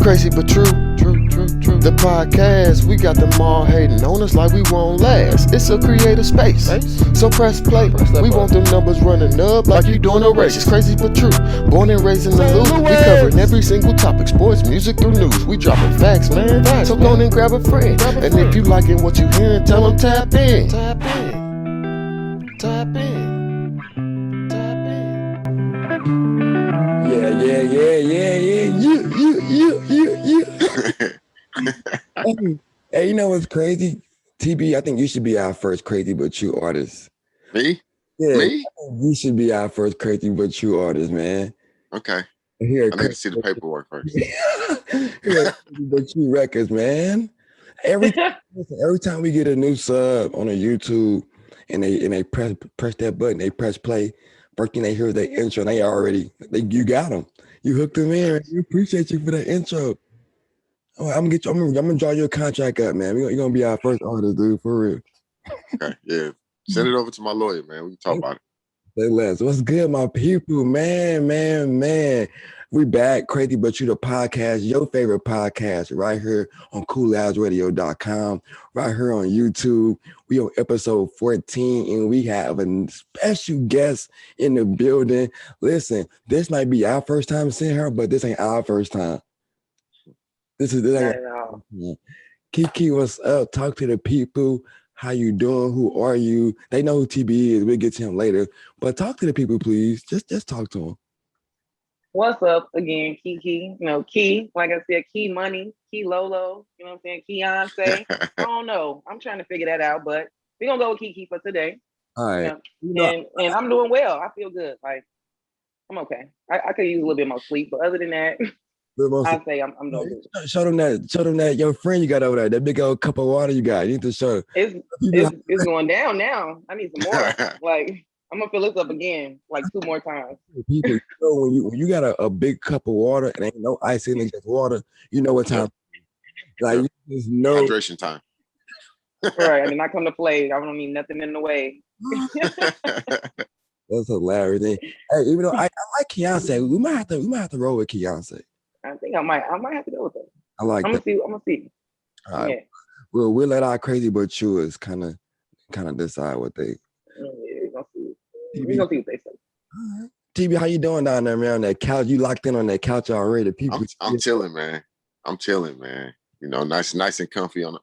crazy but true. The podcast, we got them all hating on us like we won't last. It's a creative space, so press play. We want them numbers running up like you doing a race. It's crazy but true. Born and raised in the loop. We covering every single topic, sports, music, through news. We dropping facts, man. So go on and grab a friend. And if you liking what you hearing, tell them tap in. Tap in. Tap in. Tap in. Yeah. Hey, you know what's crazy? TB, I think you should be our first crazy but true artist. Me? Yeah, Me? you should be our first crazy but true artist, man. Okay. Here, I need to see the paperwork first. Here, but true records, man. Every time we get a new sub on a YouTube and they press that button, they press play. First thing they hear is their intro, and you got them. You hooked them in. We appreciate you for that intro. Oh, I'm gonna draw your contract up, man. You're gonna be our first artist, dude, for real. Okay, yeah. Send it over to my lawyer, man. We can talk about it. Say less. What's good, my people? Man. We back. Crazy But You, the podcast, your favorite podcast, right here on cooladsradio.com, right here on YouTube. We on episode 14, and we have a special guest in the building. Listen, this might be our first time seeing her, but this ain't our first time. This ain't KiKi, what's up? Talk to the people. How you doing? Who are you? They know who TB is. We'll get to him later. But talk to the people, please. Just talk to them. What's up again, KiKi? You know, Key, like I said, Key Money, Key Lolo, you know what I'm saying? Beyonce. I don't know. I'm trying to figure that out, but we're gonna go with KiKi for today. All right. And I'm doing well. I feel good. Like I'm okay. I could use a little bit more sleep, but other than that, I'd say I'm doing good. Show them that your friend you got over there, that big old cup of water you got. You need to show. It's going down now. I need some more. Like I'm gonna fill this up again, like 2 more times. People, when you got a big cup of water and ain't no ice in it, just water, you know what time. Like you just know hydration time. Right. I mean, I come to play. I don't need nothing in the way. That's hilarious. Hey, even though I like Beyonce, we might have to roll with Beyonce. I think I might have to go with that. I like that. I'm gonna see. All right. Yeah. We'll let our crazy but truers kind of decide what they. We're gonna see what they say. All right. TB, how you doing down there, man? On that couch, you locked in on that couch already. People, I'm chilling, man. You know, nice and comfy on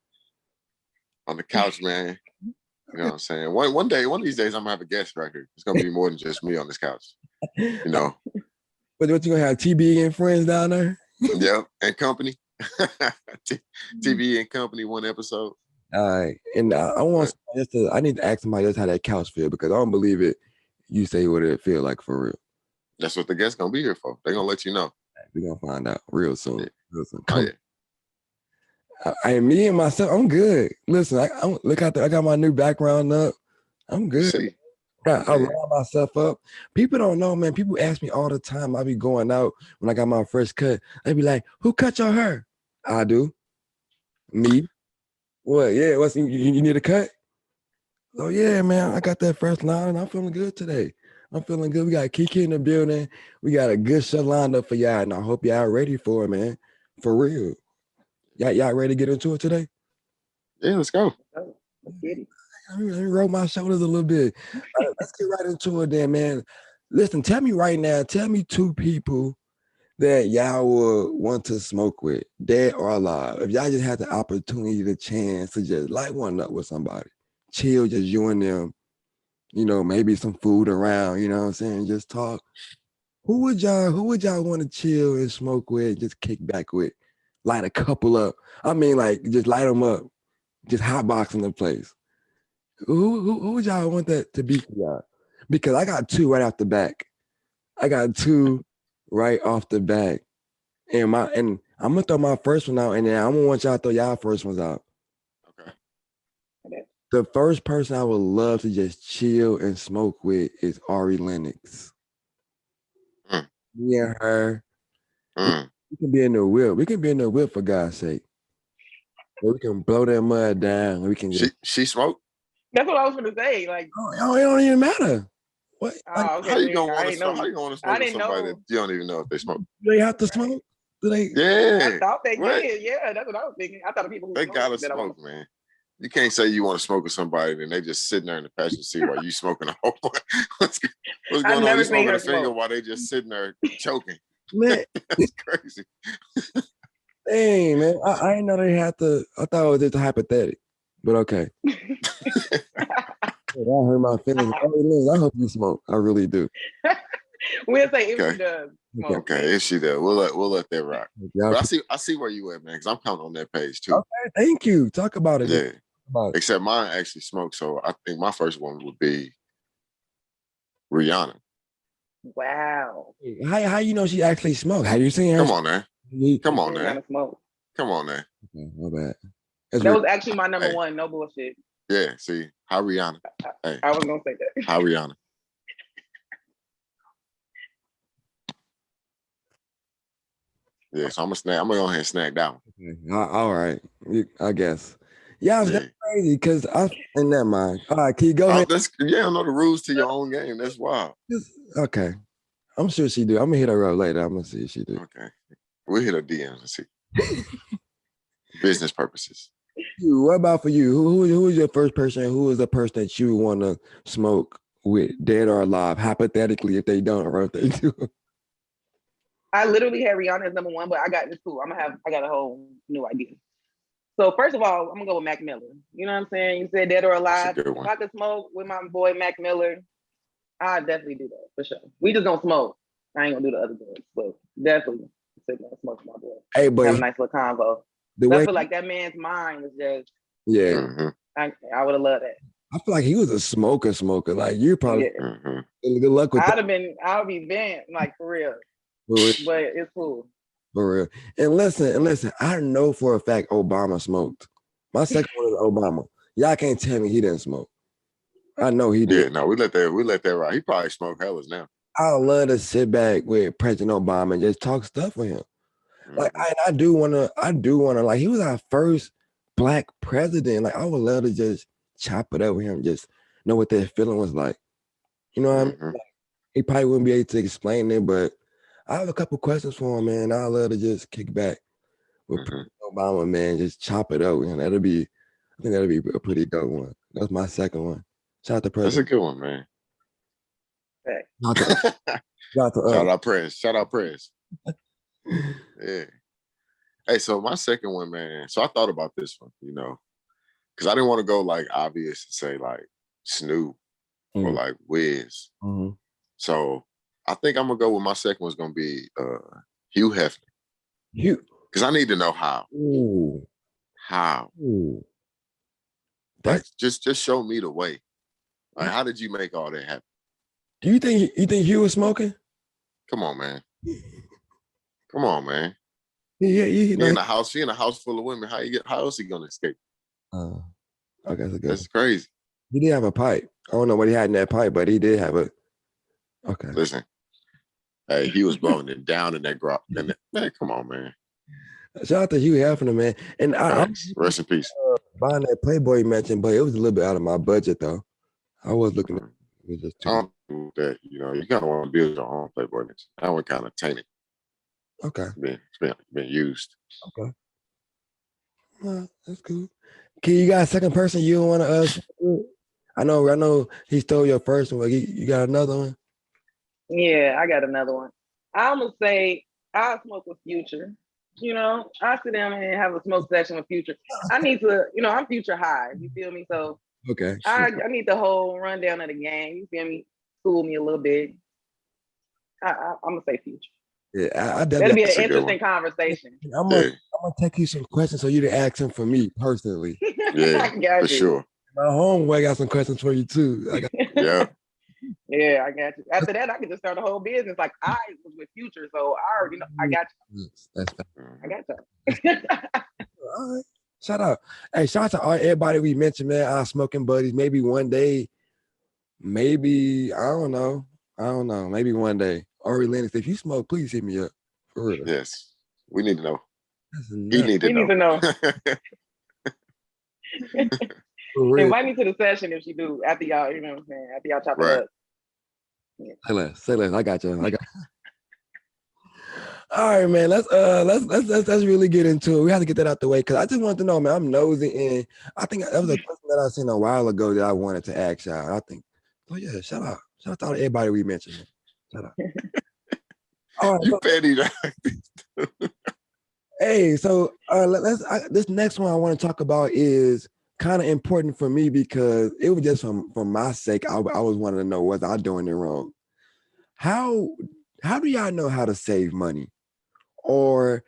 the couch, man. You know what I'm saying? One of these days, I'm gonna have a guest right here. It's gonna be more than just me on this couch. You know. What you gonna have? TB and friends down there? Yep, and company. TV and company, one episode. All right, and I need to ask somebody else how that couch feel, because I don't believe it. You say what it feel like for real. That's what the guests gonna be here for. They're gonna let you know. We're gonna find out real soon. Yeah. Real soon. Oh, yeah. Me and myself, I'm good. Listen, I look out there. I got my new background up. I'm good. See? I round myself up. People don't know, man. People ask me all the time. I be going out when I got my first cut. They be like, "Who cut your hair?" I do. Me. What? Yeah. You need a cut? Oh yeah, man. I got that first line, and I'm feeling good today. I'm feeling good. We got KiKi in the building. We got a good show lined up for y'all, and I hope y'all ready for it, man. For real. Y'all ready to get into it today? Yeah, let's go. Let's get it. Let me roll my shoulders a little bit. Let's get right into it then, man. Listen, tell me right now, tell me 2 people that y'all would want to smoke with, dead or alive. If y'all just had the opportunity, the chance to just light one up with somebody, chill, just you and them, you know, maybe some food around, you know what I'm saying? Just talk. Who would y'all want to chill and smoke with, just kick back with? Light a couple up. I mean, like, just light them up. Just hotboxing the place. Who would y'all want that to be for y'all? Because I got 2 right off the back. And I'm gonna throw my first one out, and then I'm gonna want y'all to throw y'all first ones out. Okay. The first person I would love to just chill and smoke with is Ari Lennox. Me and her. We can be in the whip. We can be in the whip, for God's sake. We can blow that mud down. We can just... She smoke? That's what I was gonna say. Like, it don't even matter. What? Okay, how you gonna want to smoke with somebody know. that you don't even know if they smoke? They have to smoke. Do they? Yeah. I thought they What? did. Yeah, that's what I was thinking. I thought the people who They smoke gotta that I want smoke, man. You can't say you want to smoke with somebody and they just sitting there in the passenger seat while you smoking a whole bunch. What's I've going on? never You seen smoking her a finger smoke. while they just sitting there choking. Man, That's crazy. dang, man. I didn't know they had to. I thought it was just a hypothetical. But okay. I hurt my feelings. I hope you smoke. I really do. We'll say if Okay. she does smoke. Okay, if she does, we'll let that rock. Yeah, But I see where you at, man, because I'm counting on that page too. okay, thank you. Talk about it. Yeah. About it. Except mine actually smoked, so I think my first one would be Rihanna. Wow. How you know she actually smoked? Have you seen her? Come on, man. Come on, man. Smoke. Come on, man. Okay, my bad. That was actually my number Hey. one. No bullshit. Yeah, see, how Rihanna? Hey, I was gonna say that. how Rihanna? Yeah, so I'm gonna go ahead and snag that one. Okay. All right, I guess. Yeah, Yeah. that's crazy because I in that mind. All right, can you go ahead? You don't know the rules to your own game. That's wild. Okay, I'm sure she do. I'm gonna hit her up later. I'm gonna see if she do. Okay, we'll hit her DMs and see. Business purposes. What about for you? Who is your first person? Who is the person that you want to smoke with, dead or alive? Hypothetically, if they don't or if they do. I literally had Rihanna as number one, but I got this cool. I got a whole new idea. So first of all, I'm gonna go with Mac Miller. You know what I'm saying? You said dead or alive. That's a good If one. I could smoke with my boy Mac Miller, I'd definitely do that for sure. We just gonna smoke. I ain't gonna do the other things, but definitely sit there and smoke with my boy. Hey, but have a nice little convo. I feel like that man's mind was just yeah. I would have loved that. I feel like he was a smoker. Like you probably good luck with that. I would be bent, like for real. But it's cool. For real. And listen, I know for a fact Obama smoked. My second one is Obama. Y'all can't tell me he didn't smoke. I know he did. Yeah, no, we let that ride. He probably smoked hellas now. I would love to sit back with President Obama and just talk stuff with him. Like I do wanna, like he was our first black president. Like I would love to just chop it up with him, just know what that feeling was like. You know what I mean? Like, he probably wouldn't be able to explain it, but I have a couple questions for him, man. I'd love to just kick back with President Obama, man. Just chop it up with him. I think that'll be a pretty dope one. That's my second one. Shout out to President. That's a good one, man. Shout out Press. Yeah. Hey, so my second one, man. So I thought about this one, because I didn't want to go like obvious and say like Snoop or like Wiz. So I think I'm gonna go with my second one's gonna be Hugh Hefner. Because I need to know how. How? Like, just show me the way. Like, how did you make all that happen? Do you think Hugh was smoking? Come on, man. Come on, man. Yeah. He in a house full of women. How else he gonna escape? Okay, that's crazy. He did have a pipe. I don't know what he had in that pipe, but he did have it. Okay. Listen, hey, he was blowing it down in that grot. Man, come on, man. Shout out to Hugh Hefner, man. And I'm rest in peace. Buying that Playboy mention, but it was a little bit out of my budget though. I was looking at it just too. I don't do that, you kind of want to build your own Playboy mention. That one kind of tainted. Okay. It's been used. Okay. Well, that's cool. Can you got a second person you want to I know he stole your first one. You got another one? Yeah, I got another one. I'm gonna say I smoke with Future. I sit down and have a smoke session with Future. I need to, I'm Future high. You feel me? So okay, I need the whole rundown of the game. You feel me? School me a little bit. I'm gonna say Future. Yeah, I that'll be an interesting conversation. I'm gonna take you some questions so you to ask him for me personally. Yeah, for sure. My homeboy got some questions for you too. Yeah. Yeah, I got you. After that, I could just start a whole business. Like I was with Future, so I already know. I got you. That's fair. I got you. All right. Shout out. Hey, shout out to everybody we mentioned, man. Our smoking buddies. Maybe one day, maybe, I don't know. Maybe one day. Ari Lennox, if you smoke, please hit me up. For real. Yes. We need to know. He need to know. Invite me to the session if she do after y'all, you know what I'm saying? After y'all chop it up. Yeah. Say less. I got you. All right, man. Let's really get into it. We have to get that out the way because I just wanted to know, man. I'm nosy, and I think that was a question that I seen a while ago that I wanted to ask y'all. I think, oh yeah, shout out to everybody we mentioned. Shout out. All right, You petty. hey, so this next one I want to talk about is kind of important for me because it was just for my sake. I was wanting to know, was I doing it wrong? How do y'all know how to save money? Or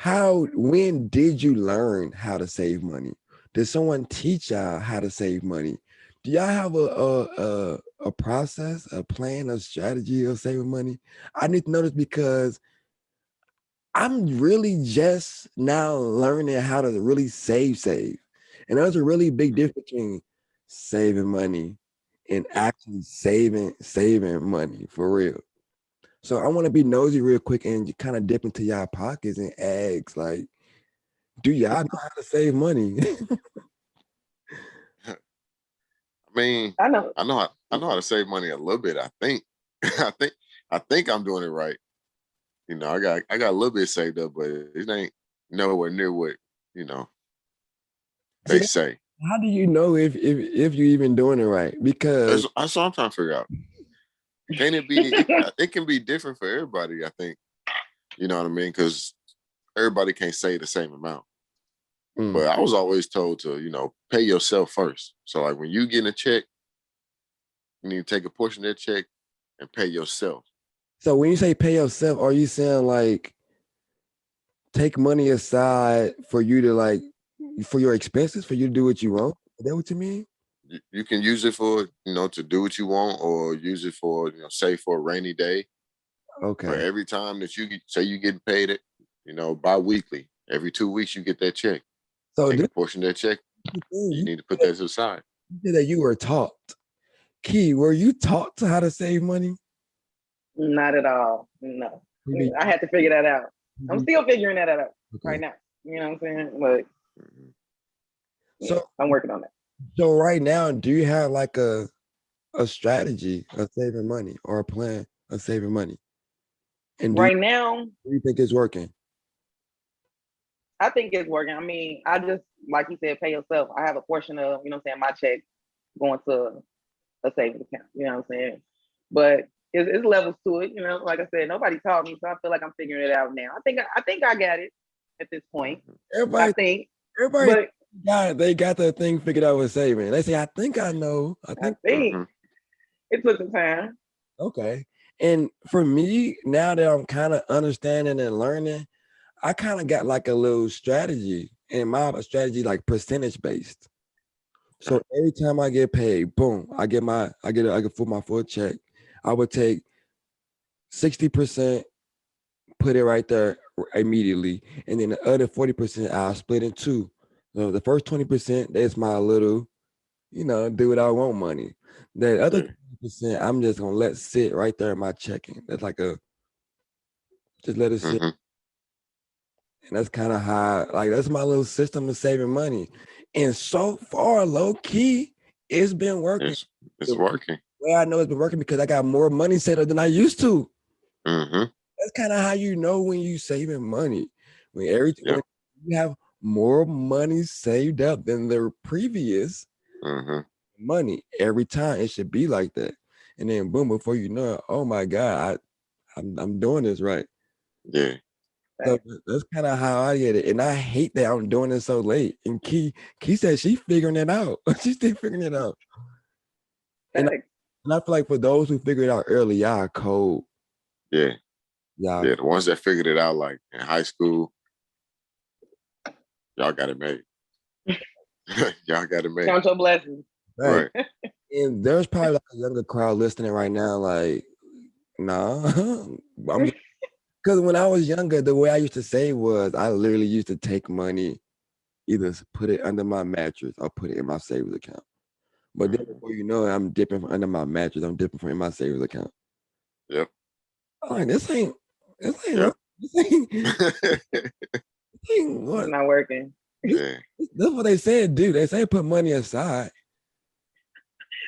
when did you learn how to save money? Did someone teach y'all how to save money? Do y'all have a process, a plan, a strategy of saving money? I need to know this because I'm really just now learning how to really save. And there's a really big difference between saving money and actually saving money for real. So I want to be nosy real quick and kind of dip into y'all pockets and ask, like, do y'all know how to save money? I mean, I know. I know how to save money a little bit. I think, I think I'm doing it right. You know, I got a little bit saved up, but it ain't nowhere near what they say. How do you know if you're even doing it right? Because That's what I'm trying to figure out. Can it be? It can be different for everybody. I think. You know what I mean? Because everybody can't say the same amount. But I was always told to, pay yourself first. So like when you get a check, you need to take a portion of that check and pay yourself. So when you say pay yourself, are you saying like take money aside for you to for your expenses, for you to do what you want? Is that what you mean? You can use it for, to do what you want, or use it for, save for a rainy day. Okay. For every time that you say you get paid it, bi-weekly, every 2 weeks you get that check. So take a portion of that check. You need to put that to the side. You said that you were taught. Key, were you taught to how to save money? Not at all. No. I had to figure that out. I'm still figuring that out right now. You know what I'm saying? But so I'm working on that. So right now, do you have like a strategy of saving money or a plan of saving money? And right now, do you think it's working? I think it's working. I mean, I just, like you said, pay yourself. I have a portion of, my check going to a savings account, you know what I'm saying? But it's levels to it, like I said, nobody taught me, so I feel like I'm figuring it out now. I think I got it at this point. Everybody they got their thing figured out with saving. They say, I think I know. I think. It took some time. Okay. And for me, now that I'm kind of understanding and learning, I kind of got like a little strategy, and my strategy like percentage based. So every time I get paid, boom, I get my full check. I would take 60%, put it right there immediately, and then the other 40% I'll split in two. So the first 20%, that's my little, do what I want money. The other 20%, I'm just gonna let sit right there in my checking. That's like just let it sit. And that's kind of how, that's my little system of saving money. And so far, low key, it's been working. It's working. Well, I know it's been working because I got more money saved up than I used to. That's kind of how you know when you saving money. When you have more money saved up than the previous money, every time it should be like that. And then boom, before you know it, oh my God, I'm doing this right. Yeah. So that's kind of how I get it. And I hate that I'm doing it so late. And Key said she's figuring it out. She's still figuring it out. And I feel like for those who figured it out early, y'all are cold. Yeah. The ones that figured it out like in high school, y'all got it made. Y'all got it made. Count your blessings. Right. And there's probably like a younger crowd listening right now, like, nah. Because when I was younger, the way I used to save was I literally used to take money, either put it under my mattress or put it in my savings account. But then before you know it, I'm dipping from under my mattress. I'm dipping from in my savings account. Yep. I'm like, this ain't what? It's not working. That's what they said, dude. They say put money aside.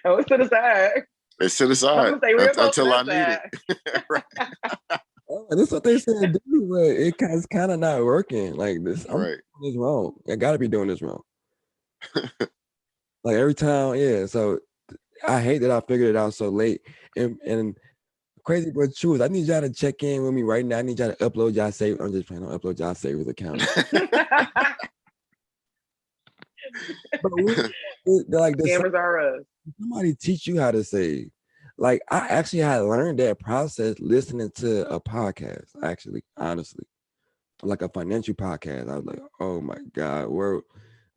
Oh, it's to the side. It's to the side until I need it. This is what they said do, but it's kind of not working. Like this, I'm Right. doing this wrong. I gotta be doing this wrong. Like every time, yeah. So I hate that I figured it out so late. And crazy but true is I need y'all to check in with me right now. I need y'all to upload y'all save. I'm just playing on upload y'all savers account. But like Cameras are us. somebody teach you how to save. Like I actually had learned that process listening to a podcast, actually, honestly. Like a financial podcast. I was like, oh my God,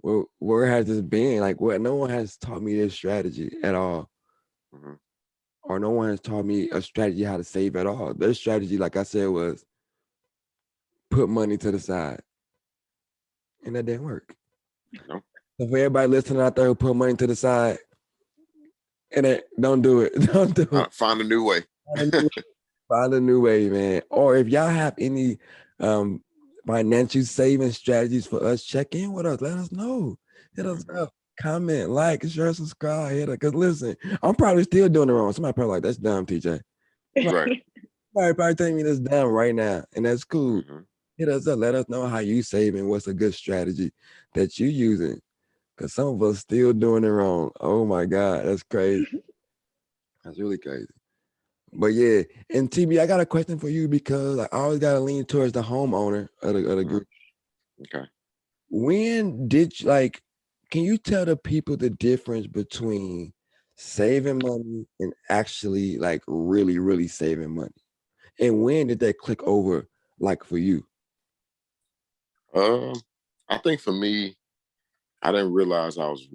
where has this been? Like what no one has taught me this strategy at all. Mm-hmm. Or no one has taught me a strategy how to save at all. Their strategy, like I said, was put money to the side. And that didn't work. No. So for everybody listening out there who put money to the side, and don't do it. Don't do it. Find a new way. Find a new way, man. Or if y'all have any financial saving strategies for us, check in with us. Let us know. Hit us up. Comment, like, share, subscribe. Hit us. Because listen, I'm probably still doing it wrong. Somebody probably like, that's dumb, TJ. Right. Somebody probably telling me that's dumb right now. And that's cool. Mm-hmm. Hit us up. Let us know how you saving. What's a good strategy that you using. Because some of us still doing it wrong. Oh my God. That's crazy. That's really crazy. But yeah, and TB, I got a question for you because I always got to lean towards the homeowner of the group. Okay. When did you, can you tell the people the difference between saving money and actually like really, really saving money? And when did that click over like for you? I think for me, I didn't realize I was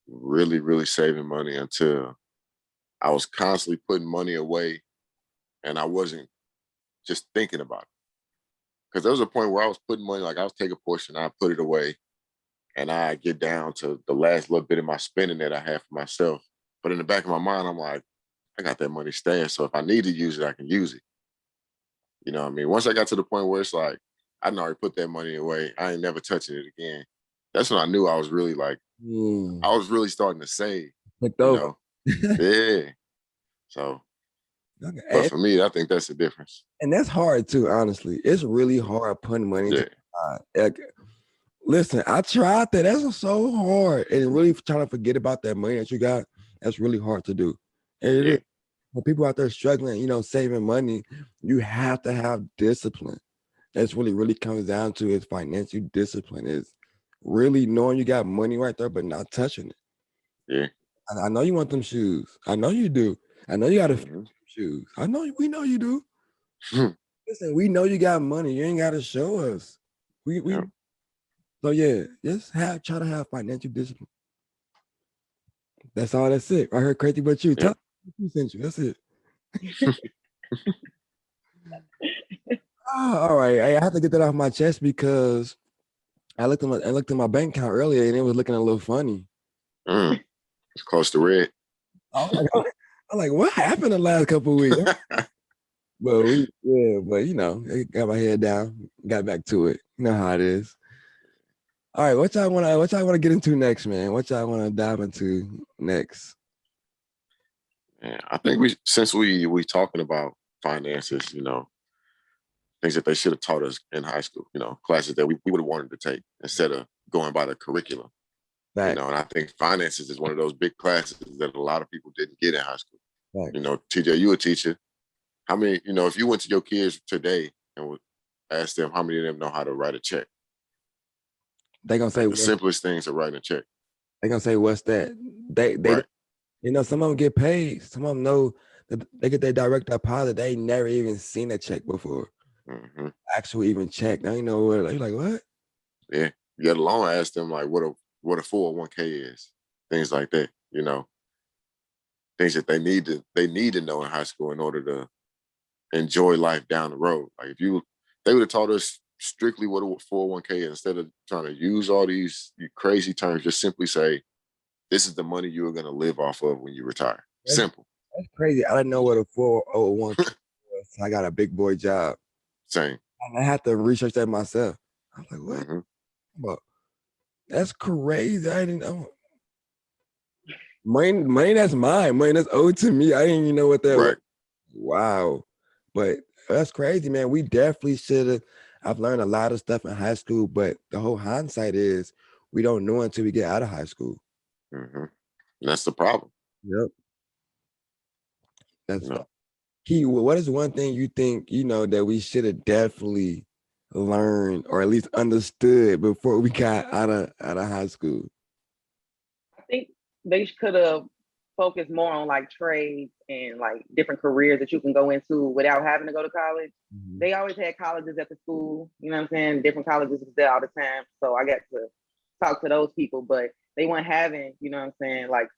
really, really saving money until I was constantly putting money away and I wasn't just thinking about it. Because there was a point where I was putting money, like I was taking a portion, I put it away, and I get down to the last little bit of my spending that I had for myself. But in the back of my mind, I'm like, I got that money stashed, so if I need to use it, I can use it. You know what I mean? Once I got to the point where it's like, I done already put that money away, I ain't never touching it again. That's when I knew I was really I was really starting to save. Clicked You over. know? Yeah. So, Okay. but for me, I think that's the difference. And that's hard too, honestly. It's really hard putting money to the side. Like, listen, I tried that. That's so hard. And really trying to forget about that money that you got, that's really hard to do. And it is. For people out there struggling, saving money, you have to have discipline. That's really comes down to is financial discipline. Is really knowing you got money right there, but not touching it. Yeah. I know you want them shoes. I know you do. I know you got shoes. We know you do. Listen, we know you got money. You ain't got to show us. So yeah, just try to have financial discipline. That's all. That's it. I heard crazy, but you tell me who sent you. That's it. All right. I have to get that off my chest because I looked at my bank account earlier and it was looking a little funny. It's close to red. I'm like, what happened the last couple of weeks? But I got my head down, got back to it. You know how it is. All right, what y'all wanna get into next, man? What y'all wanna dive into next? Yeah, I think since we talking about finances, things that they should have taught us in high school, classes that we would have wanted to take instead of going by the curriculum. Right. And I think finances is one of those big classes that a lot of people didn't get in high school. Right. TJ, you a teacher. How many, if you went to your kids today and would ask them how many of them know how to write a check? They gonna say the simplest things are writing a check. They gonna say, what's that? They right. Some of them get paid. Some of them know that they get their direct deposit. They ain't never even seen a check before. Mm-hmm. Actually even check. Now you know what, you're like, what? Yeah. Yet alone ask them like what a 401k is. Things like that, Things that they need to know in high school in order to enjoy life down the road. Like they would have taught us strictly what a 401k is instead of trying to use all these crazy terms, just simply say, this is the money you are going to live off of when you retire. Simple. That's crazy. I didn't know what a 401k was. I got a big boy job. Same. And I had to research that myself. I was like, what? Mm-hmm. That's crazy. I didn't know. Money that's mine. Money that's owed to me. I didn't even know what that was. Wow. But That's crazy, man. We definitely should have. I've learned a lot of stuff in high school, but the whole hindsight is we don't know until we get out of high school. Mm-hmm. That's the problem. Yep. That's You know? Key. What is one thing you think that we should have definitely learned or at least understood before we got out of high school? I think they could have focused more on like trades and like different careers that you can go into without having to go to college. Mhm. They always had colleges at the school, you know what I'm saying? Different colleges was there all the time. So I got to talk to those people, but they weren't having, you know what I'm saying, like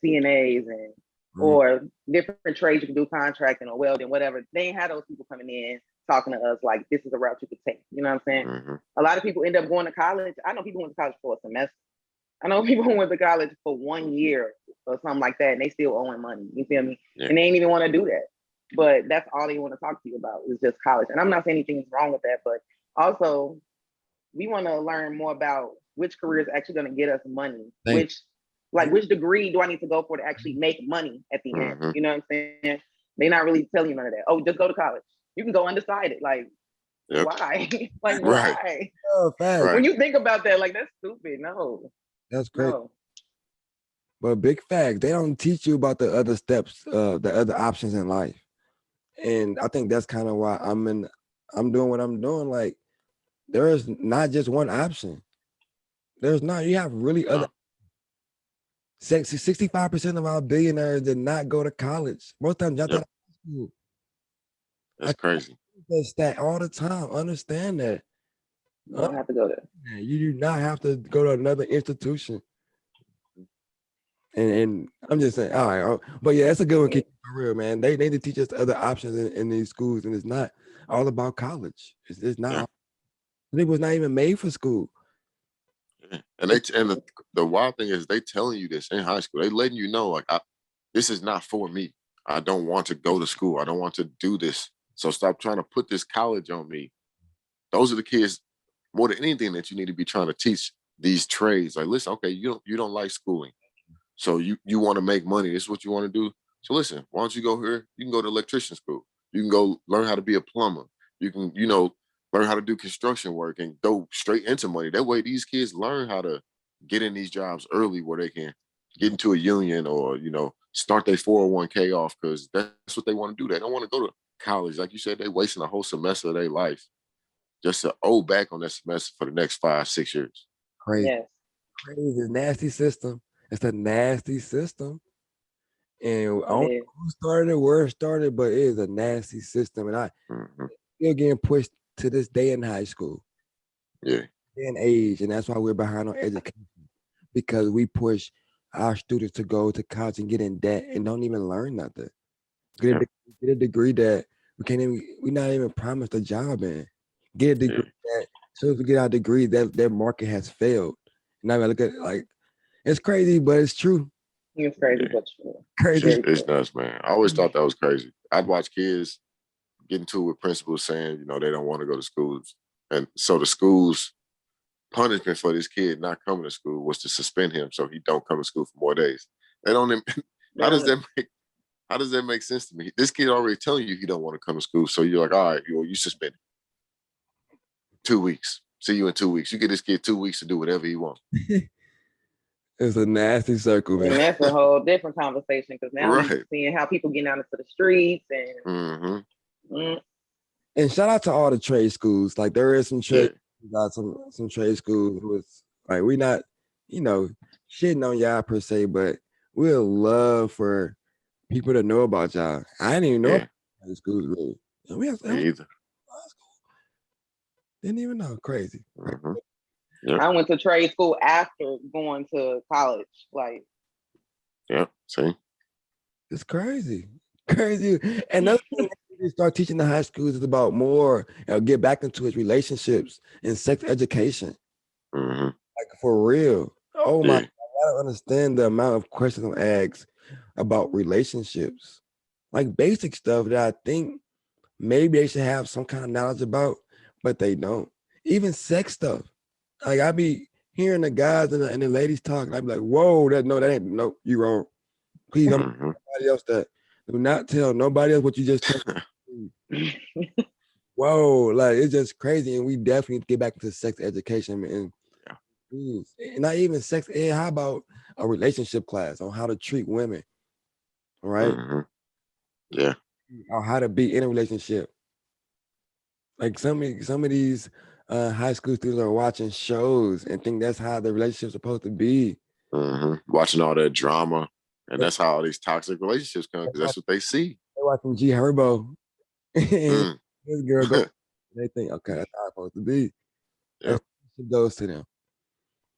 CNAs and or different trades you can do, contracting or welding, whatever. They ain't had those people coming in talking to us like this is a route you could take. You know what I'm saying? Mm-hmm. A lot of people end up going to college. I know people went to college for a semester. I know people who went to college for 1 year or something like that, and they still owing money. You feel me? Yeah. And they ain't even want to do that. But that's all they want to talk to you about is just college. And I'm not saying anything's wrong with that, but also we want to learn more about which career is actually going to get us money. Which degree do I need to go for to actually make money at the Mm-hmm. end? You know what I'm saying? They're not really telling you none of that. Oh, just go to college. You can go undecided. Like, Yep. why? Like, Right. why? Oh, fast. Right. When you think about that, like, that's stupid. No. That's crazy. No. But big facts, they don't teach you about the other steps, the other options in life. And I think that's kind of why I'm doing what I'm doing. Like, there is not just one option. There's not. You have really other. 65% of our billionaires did not go to college. Most times, y'all Yep. out of school. That's crazy. That stat all the time. Understand that. You don't have to go there. You do not have to go to another institution. And I'm just saying, all right. But yeah, that's a good one, KiKi, for real, man. They need to teach us other options in these schools, and it's not all about college. It's not. Yeah. It was not even made for school. Yeah. And the wild thing is they telling you this in high school. They letting you know, like, this is not for me. I don't want to go to school. I don't want to do this. So stop trying to put this college on me. Those are the kids more than anything that you need to be trying to teach these trades. Like, listen, okay, you don't like schooling. So you want to make money. This is what you want to do. So listen, why don't you go here? You can go to electrician school. You can go learn how to be a plumber. You can, learn how to do construction work and go straight into money. That way these kids learn how to get in these jobs early where they can get into a union or, start their 401k off because that's what they want to do. They don't want to go to college. Like you said, they're wasting a whole semester of their life just to owe back on that semester for the next 5-6 years. Crazy. Yes. Crazy. Nasty system. It's a nasty system. And I don't know who started it, where it started, but it is a nasty system. And I still getting pushed to this day in high school. Yeah. In age. And that's why we're behind on education. Because we push our students to go to college and get in debt and don't even learn nothing. Get a degree that we're not even promised a job in. Get a degree that, as soon as we get our degree, that market has failed. And I look at it like, it's crazy, but it's true. It's crazy, but true. Crazy. It's nuts, man. I always thought that was crazy. I'd watch kids get into it with principals saying, they don't want to go to schools. And so the school's punishment for this kid not coming to school was to suspend him so he don't come to school for more days. They don't. How does that make sense to me? This kid already telling you he don't want to come to school, so you're like, all right, you suspended. 2 weeks. See you in 2 weeks. You get this kid 2 weeks to do whatever he wants. It's a nasty circle, man. And that's a whole different conversation because now we're seeing how people getting out into the streets and. And shout out to all the trade schools. Like there is some trade, got some trade schools with like we not, shitting on y'all per se, but we'd love for people to know about y'all. I didn't even know about trade schools really. We have Me either. Didn't even know. Crazy. Yep. I went to trade school after going to college. Like, see, it's crazy. And another thing they start teaching the high schools is about more, get back into his relationships and sex education. Like for real. Oh my God, I don't understand the amount of questions I'm asked about relationships. Like basic stuff that I think maybe they should have some kind of knowledge about, but they don't. Even sex stuff. Like I be hearing the guys and the ladies talk, and I be like, whoa, you wrong. Please don't tell nobody else that. Do not tell nobody else what you just told me. Whoa, like it's just crazy, and we definitely need to get back into sex education, man. Yeah. And not even sex ed. How about a relationship class on how to treat women? All right, Yeah. or how to be in a relationship. Like some of these high school students are watching shows and think that's how the relationship's supposed to be. Watching all that drama, and that's how all these toxic relationships come, because that's what they see. They're watching G Herbo. Mm. This girl go. They think, okay, that's how it's supposed to be. Yep. It goes to them.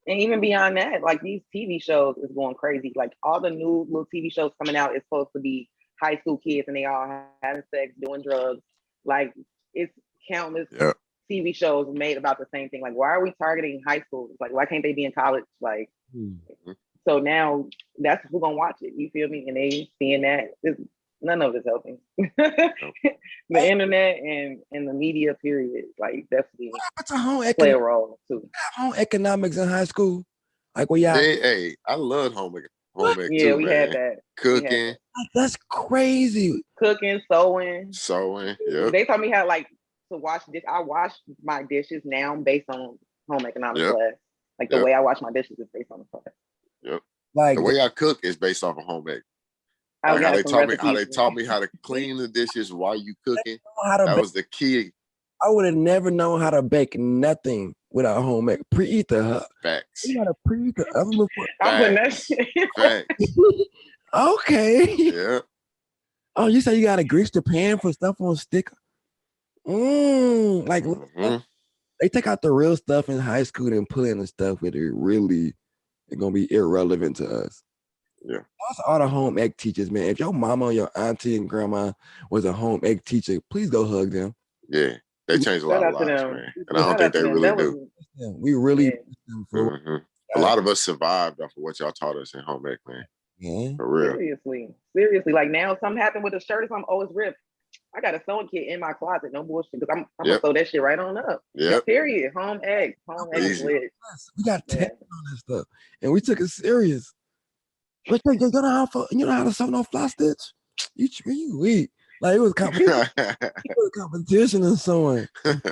And even beyond that, like these TV shows is going crazy. Like all the new little TV shows coming out is supposed to be high school kids and they all having sex, doing drugs. Like it's countless Yep. TV shows made about the same thing. Like why are we targeting high school? Like why can't they be in college? Like so now that's who's gonna watch it. You feel me? And they seeing that none of it's helping. The internet and the media period, like definitely play a role too. Home economics in high school, like Hey, I love home ec Yeah, too, we man. had that. Cooking. That's crazy. Cooking, sewing. Yep. They taught me how like to wash dish. I wash my dishes now based on home economics class. Like the way I wash my dishes is based on the class. Yep. Like the way I cook is based off of home ec. Like how they taught me how to clean the dishes while you cooking. That was the key. I would have never known how to bake nothing without home ec. Preheat the Facts. You gotta preheat the oven before. Facts. Facts. Okay. Yeah. Oh, you say you gotta grease the pan for stuff on stick? Like they take out the real stuff in high school and put in the stuff where it really is gonna be irrelevant to us. Yeah. That's all the home ec teachers, man. If your mama, your auntie, and grandma was a home ec teacher, please go hug them. Yeah. They changed a lot of lives, man. And I don't think they really do. We really a lot of us survived off of what y'all taught us in home ec, man. Yeah. For real. Seriously. Like now something happened with a shirt or something, oh, it's ripped. I got a sewing kit in my closet, no bullshit. Because I'm gonna throw that shit right on up. Yep. Period. Home ec. Home ec is lit. We got tested on that stuff. And we took it serious. But you know how to sew no fly stitch? You weak. Like it was competition and sewing. I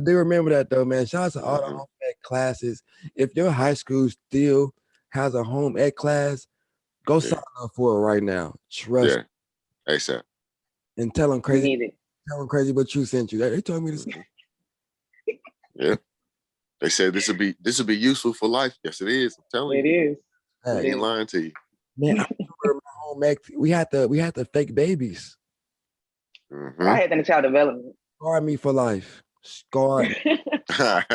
do remember that though, man. Shout out to all the home ec classes. If your high school still has a home ec class, go sign up for it right now. Trust me. ASAP. And tell them crazy. Tell them crazy what you sent you. They told me this. Yeah. They said this will be useful for life. Yes, it is. I'm telling you. It is. I ain't lying to you. Man, I remember my home ec. We had the fake babies. I had that in child development. Scarred me for life. Scarred. I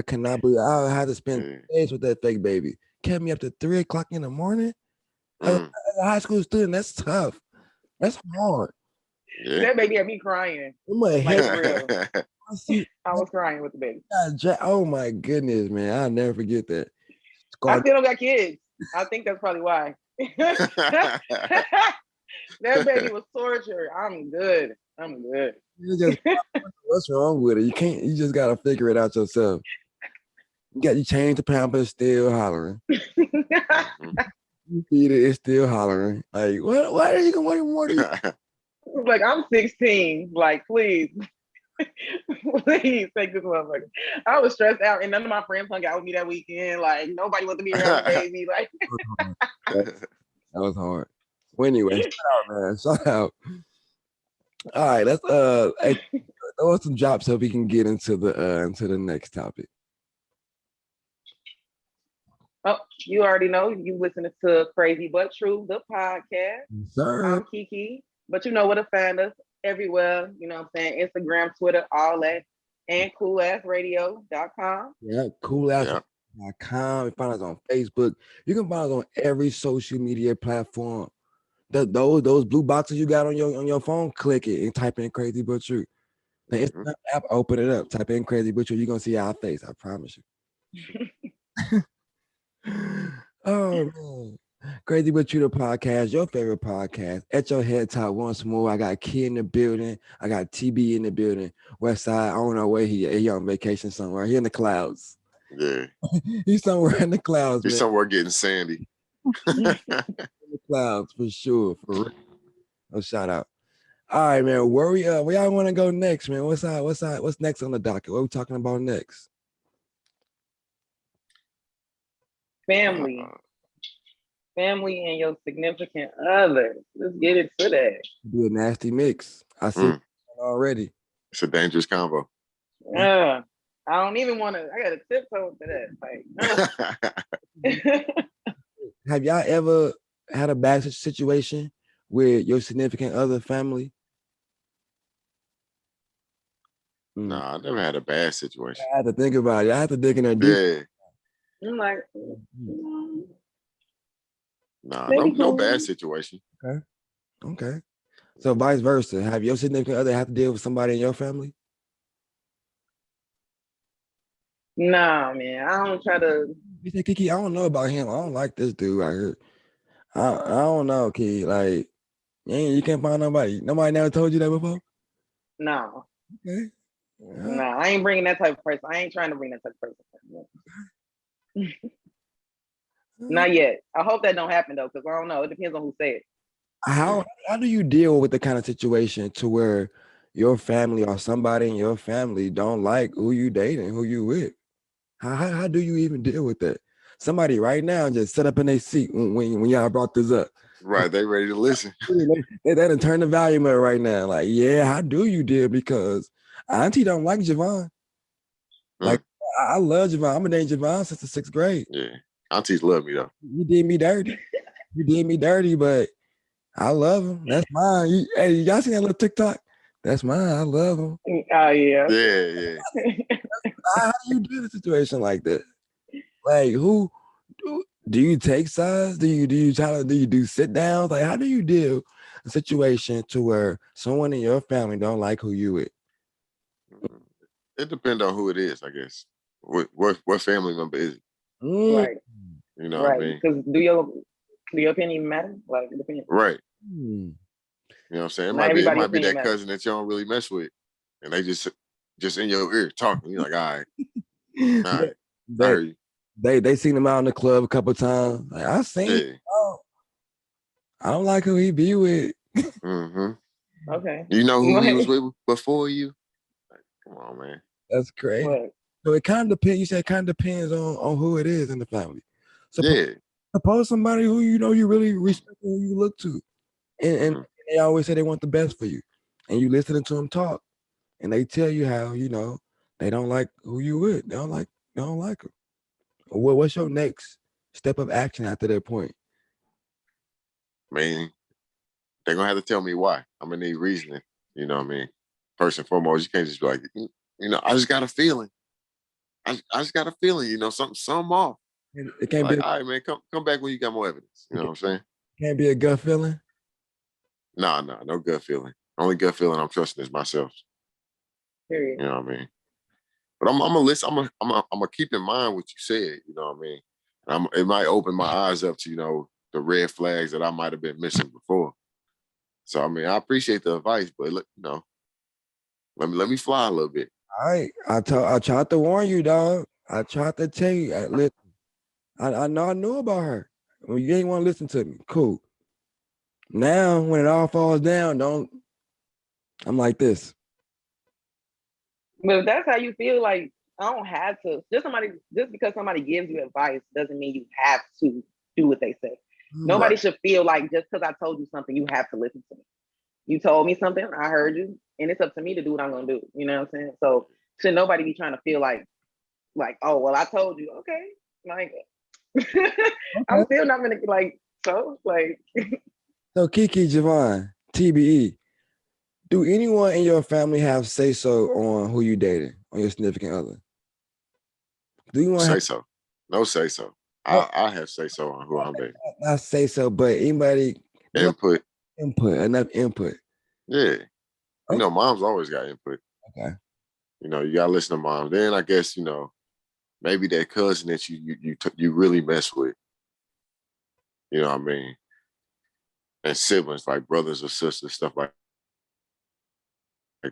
cannot believe I had to spend days with that fake baby. Kept me up to 3 o'clock in the morning. As a high school student, that's tough. That's hard. Yeah. That baby had me crying. Like, real. I was crying with the baby. Oh my goodness, man. I'll never forget that. I still don't got kids. I think that's probably why. That baby was torture. I'm good. What's wrong with it? You just gotta figure it out yourself. You change the pampers, still hollering. You feed it, it's still hollering. Like, what are you gonna want more? Like, I'm 16. Like, please take this motherfucker. I was stressed out, and none of my friends hung out with me that weekend. Like, nobody wanted to be around the baby. Like, that was hard. Well, anyway, shout out, man. Shout out. All right, let's throw us some drops so we can get into the next topic. Oh, you already know. You listening to Crazy But True, the podcast. Yes, sir. I'm KiKi, but you know where to find us everywhere. You know what I'm saying? Instagram, Twitter, all that, and coolassradio.com. Yeah, coolassradio.com. You find us on Facebook. You can find us on every social media platform. Those blue boxes you got on your phone, click it and type in Crazy But True. The Instagram app, open it up, type in Crazy But True. You're gonna see our face. I promise you. Oh man. Crazy But True, the podcast, your favorite podcast. At your head top once more. I got Key in the building. I got TB in the building. Westside, I don't know where he on vacation somewhere. He in the clouds. Yeah. He's somewhere in the clouds. He's somewhere getting sandy. In the clouds for sure. For real. No shout out. All right, man. Where y'all want to go next, man? What's next on the docket? What we talking about next? Family. Family and your significant other. Let's get into that. Be a nasty mix. I see already. It's a dangerous combo. I don't even want to. I got to tiptoe to that. Like, have y'all ever had a bad situation with your significant other family? Nah, I never had a bad situation. I had to think about it. I had to dig in there deep. Yeah. I'm like, nah, no bad situation. Okay. So vice versa. Have your significant other have to deal with somebody in your family? Nah, man. I don't try to. You say, KiKi, I don't know about him. I don't like this dude right here. I don't know, Key. Like, you can't find nobody. Nobody never told you that before? No. Okay. No, I ain't bringing that type of person. I ain't trying to bring that type of person. Not yet. I hope that don't happen though, because I don't know. It depends on who say it. How do you deal with the kind of situation to where your family or somebody in your family don't like who you dating, who you with? How do you even deal with that? Somebody right now just sit up in their seat when y'all brought this up. Right, they ready to listen. They done turn the volume up right now. Like, yeah, how do you deal? Because Auntie don't like Javon. Like, I love Javon. I'm dating Javon since the 6th grade. Yeah, aunties love me though. You did me dirty. You did me dirty, but I love him. That's mine. Hey, y'all seen that little TikTok? That's mine. I love him. Oh yeah. Yeah. How do you do in a situation like that? Like, who do you take sides? Do you do sit downs? Like, how do you deal a situation to where someone in your family don't like who you with? It depends on who it is, I guess. What family member is it? Right. You know what I mean? Because do your opinion matter? Like, it depends. Right. You know what I'm saying? It might be that cousin that you don't really mess with, and they just in your ear talking. You're like, all right. I heard you. They seen him out in the club a couple times. Like, I seen. Oh, I don't like who he be with. Okay. You know who he was with before you? Like, come on, man. That's crazy. What? So it kind of depends. You said it kind of depends on who it is in the family. Suppose somebody who you know you really respect, who you look to, and they always say they want the best for you, and you listening to them talk, and they tell you how they don't like who you with. They don't like them. What's your next step of action after that point? Man, they're gonna have to tell me why. I'm gonna need reasoning. You know what I mean? First and foremost, you can't just be like, I just got a feeling. I just got a feeling, something off. It can't be all right, man, come back when you got more evidence. You know what I'm saying? Can't be a gut feeling? No gut feeling. Only gut feeling I'm trusting is myself. Period. You know what I mean? But I'm gonna listen. I'm gonna keep in mind what you said. You know what I mean? It might open my eyes up to the red flags that I might have been missing before. So I mean, I appreciate the advice, but let me fly a little bit. All right, I tried to warn you, dog. I tried to tell you. Listen, I know I knew about her. Well, you ain't want to listen to me. Cool. Now, when it all falls down, I'm like this. But if that's how you feel, like, I don't have to. Just because somebody gives you advice doesn't mean you have to do what they say. Nobody should feel like just because I told you something, you have to listen to me. You told me something, I heard you, and it's up to me to do what I'm gonna do. You know what I'm saying? So should nobody be trying to feel like, oh well, I told you, okay, like I'm still not gonna like so like. So KiKi, Javon, TBE, do anyone in your family have say so on who you dating, on your significant other? Do you want say so? No say so. I have say so on who I'm dating. Not say so, but anybody input enough input. Yeah, mom's always got input. Okay. You gotta listen to mom. Then I guess maybe that cousin that you really mess with. You know what I mean? And siblings, like brothers or sisters, stuff like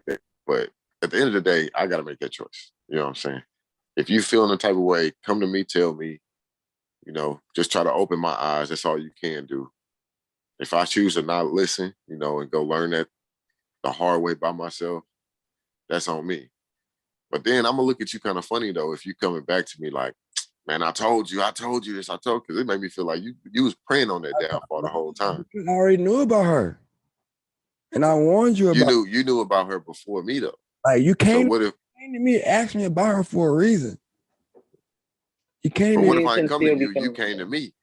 that. But at the end of the day, I gotta make that choice. You know what I'm saying? If you feel in the type of way, come to me, tell me. Just try to open my eyes. That's all you can do. If I choose to not listen, and go learn that the hard way by myself, that's on me. But then I'm gonna look at you kind of funny though if you coming back to me like, man, I told you this, because it made me feel like you was praying on that downfall the whole time. I already knew about her, and I warned you about. You knew about her before me though. Like you came, so what if, came to me and asked me about her for a reason. You came to but me. what if I come to you? You came to me.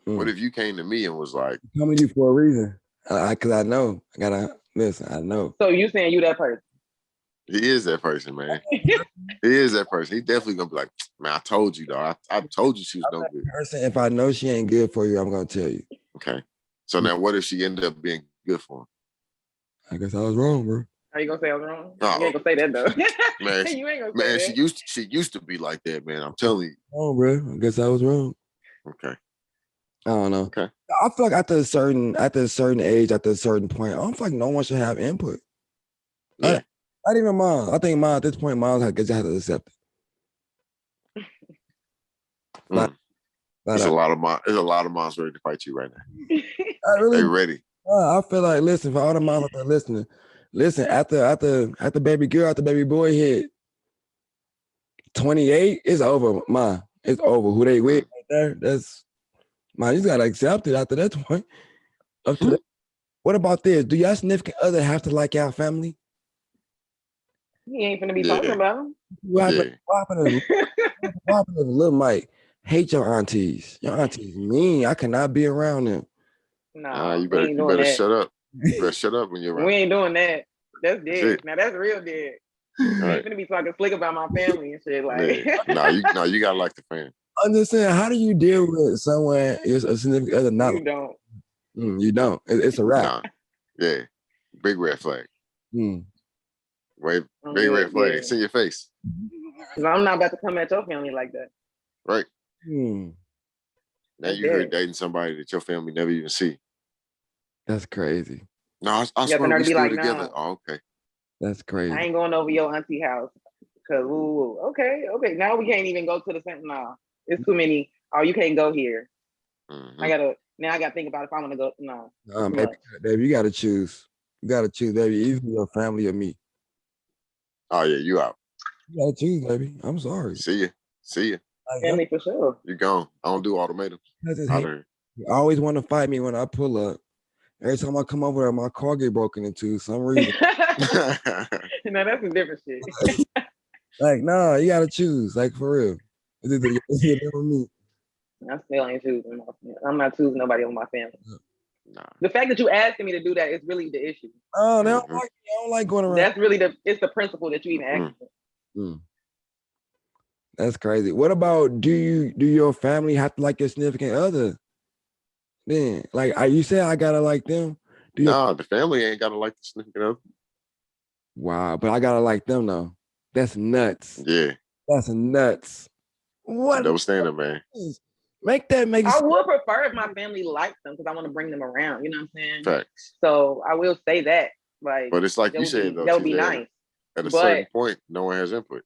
What if you came to me and was like, coming to you for a reason? Because I know. I gotta listen. I know. So you saying you that person? He is that person, man. He is that person. He definitely gonna be like, man, I told you, though. I told you she was no good. Person, if I know she ain't good for you, I'm gonna tell you. Okay. So now, what if she ended up being good for him? I guess I was wrong, bro. Are you gonna say I was wrong? No. You ain't gonna say that though. Man, you ain't gonna say that. she used to be like that, man. I'm telling you. Oh, bro. I guess I was wrong. Okay. I don't know. Okay. I feel like after a certain age, after a certain point, I don't feel like no one should have input. Yeah. Not even mom. I think mom at this point, mom just have to accept it. There's a lot of moms ready to fight you right now. They ready. I feel like, listen, for all the moms out there listening, listen, after baby girl, after baby boy hit 28, it's over, ma. It's over. Who they with right there? That's man, you just gotta accept it after that point. Up to that. What about this? Do y'all significant other have to like y'all family? He ain't finna be talking about him. What happened if Lil Mike hate your aunties? Your aunties mean. I cannot be around them. No, you better shut up. You better shut up when you're around. We ain't doing that. That's dead. Now that's real dead. You ain't finna be talking slick about my family and shit. Like, you gotta like the family. I'm just saying, how do you deal with someone is a significant other? Not you don't. You don't. It's a wrap. Nah. Yeah, big red flag. Big red flag. It's in your face. I'm not about to come at your family like that. Right. Now you're here dating somebody that your family never even see. That's crazy. No, I swear we still together. Nah. Oh, okay. That's crazy. I ain't going over your auntie house. Cause okay. Now we can't even go to the same. Nah, it's too many. Oh, you can't go here. I gotta think about if I want to go. No. Baby, you gotta choose. You gotta choose, baby. Either your family or me. Oh yeah, you out. You gotta choose, baby. I'm sorry. See ya. Family for sure. You gone. I don't do ultimatums. You always want to fight me when I pull up. Every time I come over there, my car get broken into for some reason. No, that's a different shit. Like, nah, you gotta choose. Like, for real. It's either them or me. I still ain't choosing. I'm not choosing nobody over my family. Nah. The fact that you asking me to do that is really the issue. Oh, they don't like me. I don't like going around. That's really it's the principle that you even ask me. That's crazy. What about do your family have to like your significant other? Then, like, you say I gotta like them. The family ain't gotta like the significant other. Wow, but I gotta like them though. That's nuts. Yeah. That's nuts. What? Double standard, man. Make sense. I would prefer if my family likes them because I want to bring them around. You know what I'm saying? Facts. So I will say that. Like, but it's like you said though. That would be nice. At a certain point, no one has input.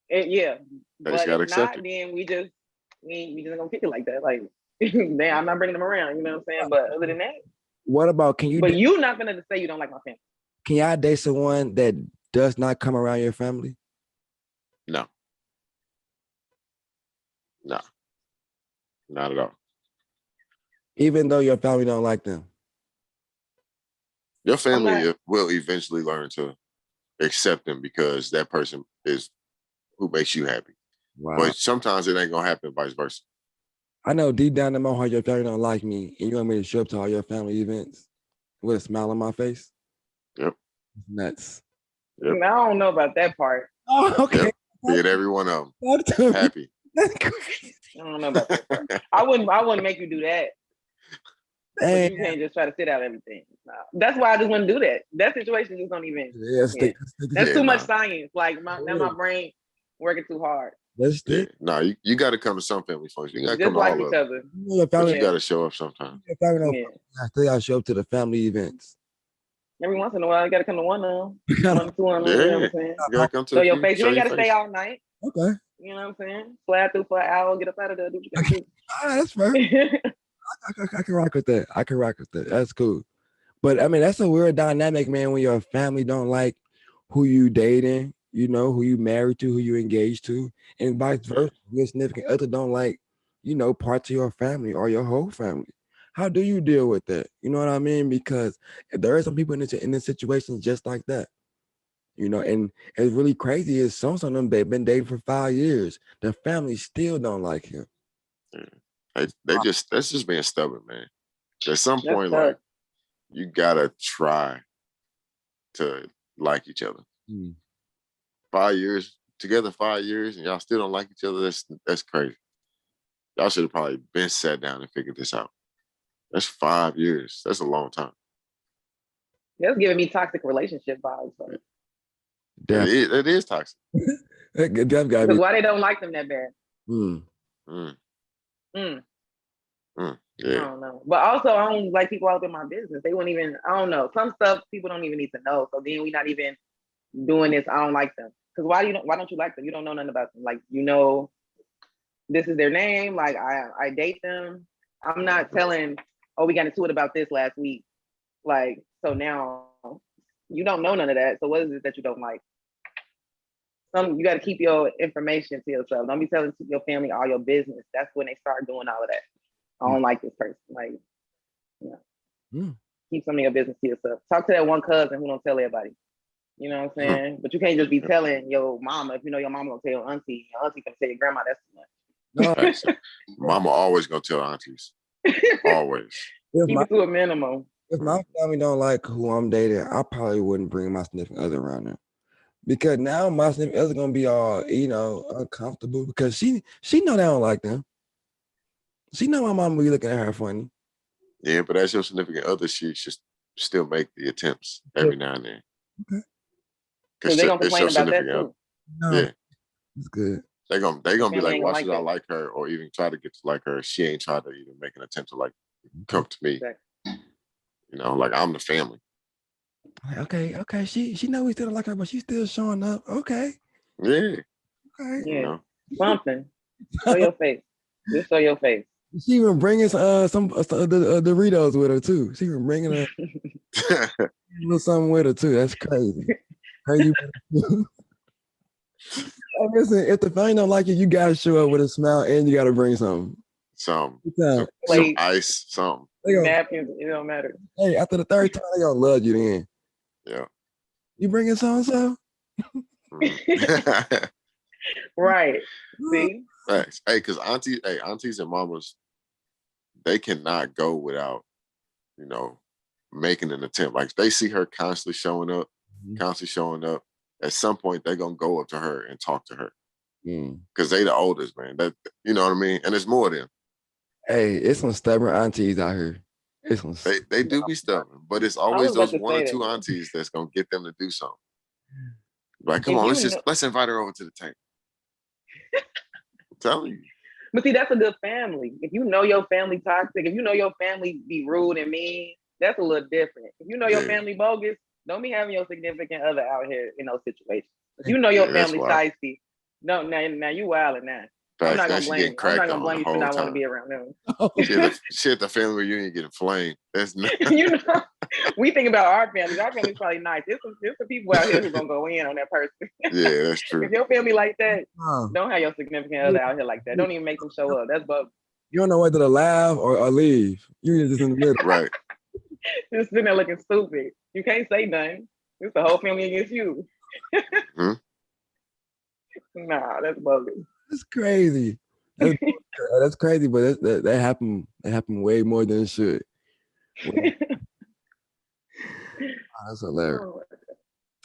But if not, then we just gonna kick it like that. Like, I'm not bringing them around. You know what I'm saying? But other than that, what about But you're not gonna say you don't like my family. Can y'all date someone that does not come around your family? No. Not at all. Even though your family don't like them? Your family will eventually learn to accept them because that person is who makes you happy. Wow. But sometimes it ain't gonna happen vice versa. I know deep down in my heart your family don't like me and you want me to show up to all your family events with a smile on my face? Yep. Nuts. Yep. I don't know about that part. Oh, okay. Yep. Get every one of them happy. That's crazy. I don't know about that part. I wouldn't make you do that. But you can't just try to sit out everything. No. That's why I just wouldn't do that. That situation just don't even. That's too much science. Like my brain working too hard. That's No, you got to come to some family functions. You got to come to like all each of other. But you got to show up sometimes. I still got to show up to the family events. Every once in a while, you got to come to one of them. 1 or 2 of them. Yeah. You know what I'm saying? You got to come to show your face. You ain't got to stay all night. Okay. You know what I'm saying? Slide through for an hour, get up out of there, do what you got to do. That's fair. I can rock with that. I can rock with that. That's cool. But I mean, that's a weird dynamic, man, when your family don't like who you dating, you know, who you married to, who you engaged to, and vice versa. Your significant other don't like, you know, parts of your family or your whole family. How do you deal with that? You know what I mean? Because there are some people in this situation just like that. You know, and it's really crazy is some of them they've been dating for 5 years. Their family still don't like him. That's just being stubborn, man. At some That's point, tough. like you gotta try to like each other. 5 years together, 5 years, and y'all still don't like each other. That's crazy. Y'all should have probably been sat down and figured this out. That's 5 years. That's a long time. That's giving me toxic relationship vibes. It is toxic. That gotta be. Because why they don't like them that bad? Yeah. I don't know. But also, I don't like people out in my business. They wouldn't even, I don't know. Some stuff people don't even need to know. So then we not even doing this. I don't like them. Because why don't you like them? You don't know nothing about them. Like, you know, this is their name. Like, I date them. I'm not telling, oh, we got into it about this last week. Like, so now you don't know none of that. So what is it that you don't like? You got to keep your information to yourself. Don't be telling your family all your business. That's when they start doing all of that. I don't like this person. Like, you know, keep some of your business to yourself. Talk to that one cousin who don't tell everybody. You know what I'm saying? But you can't just be telling your mama. If you know your mama gonna tell your auntie gonna tell your grandma. That's too much. Mama always gonna tell aunties. Always. Keep it to a minimum. If my family don't like who I'm dating, I probably wouldn't bring my significant other around them. Because now my significant other gonna be all, you know, uncomfortable because she know they don't like them. She know my mom be looking at her funny. Yeah, but as your significant other, she should still make the attempts every now and then. Okay. Because they're gonna complain about that too. No, yeah, it's good. They're gonna be like, why should I that. like her or even try to get to like her? She ain't tried to even make an attempt to like come to me. Exactly. You know, like I'm the family. Okay. She know we still don't like her, but she's still showing up. Okay. Yeah. Okay. Yeah. You know? Something. Show your face. Just show your face. She even bringing some the Doritos with her too. She even bringing a little something with her too. That's crazy. Crazy. Listen, if the family don't like you, you gotta show up with a smile and you gotta bring something. Some Like, ice, something. Napkins, it don't matter. Hey, after the third time, they gonna love you then. Yeah. You bringing so-and-so? Right. See? Thanks. Hey, because aunties and mamas, they cannot go without, you know, making an attempt. Like they see her constantly showing up. At some point, they're gonna go up to her and talk to her. Because they the oldest, man. That, you know what I mean? And there's more of them. Hey, it's some stubborn aunties out here. They do be stubborn, but it's always those one or two aunties that's gonna get them to do something. Like, come on, let's invite her over to the table. I'm telling you. But see, that's a good family. If you know your family toxic, if you know your family be rude and mean, that's a little different. If you know your family bogus, don't be having your significant other out here in those situations. If you know your family shiesty, no, now you wilding now. I'm not gonna blame you. I'm not gonna blame you for not wanting to be around them. Shit, the family reunion getting flamed. That's not. You know, we think about our families. Our family's probably nice. There's some people out here who gonna go in on that person. Yeah, that's true. If your family like that, don't have your significant other out here like that. Don't even make them show up. That's bogus. You don't know whether to laugh or leave. You're just in the middle. Right. Just sitting there looking stupid. You can't say nothing. It's the whole family against you. Nah, that's bogus. That's crazy. That's crazy, but that happened. That happened way more than it should. That's hilarious.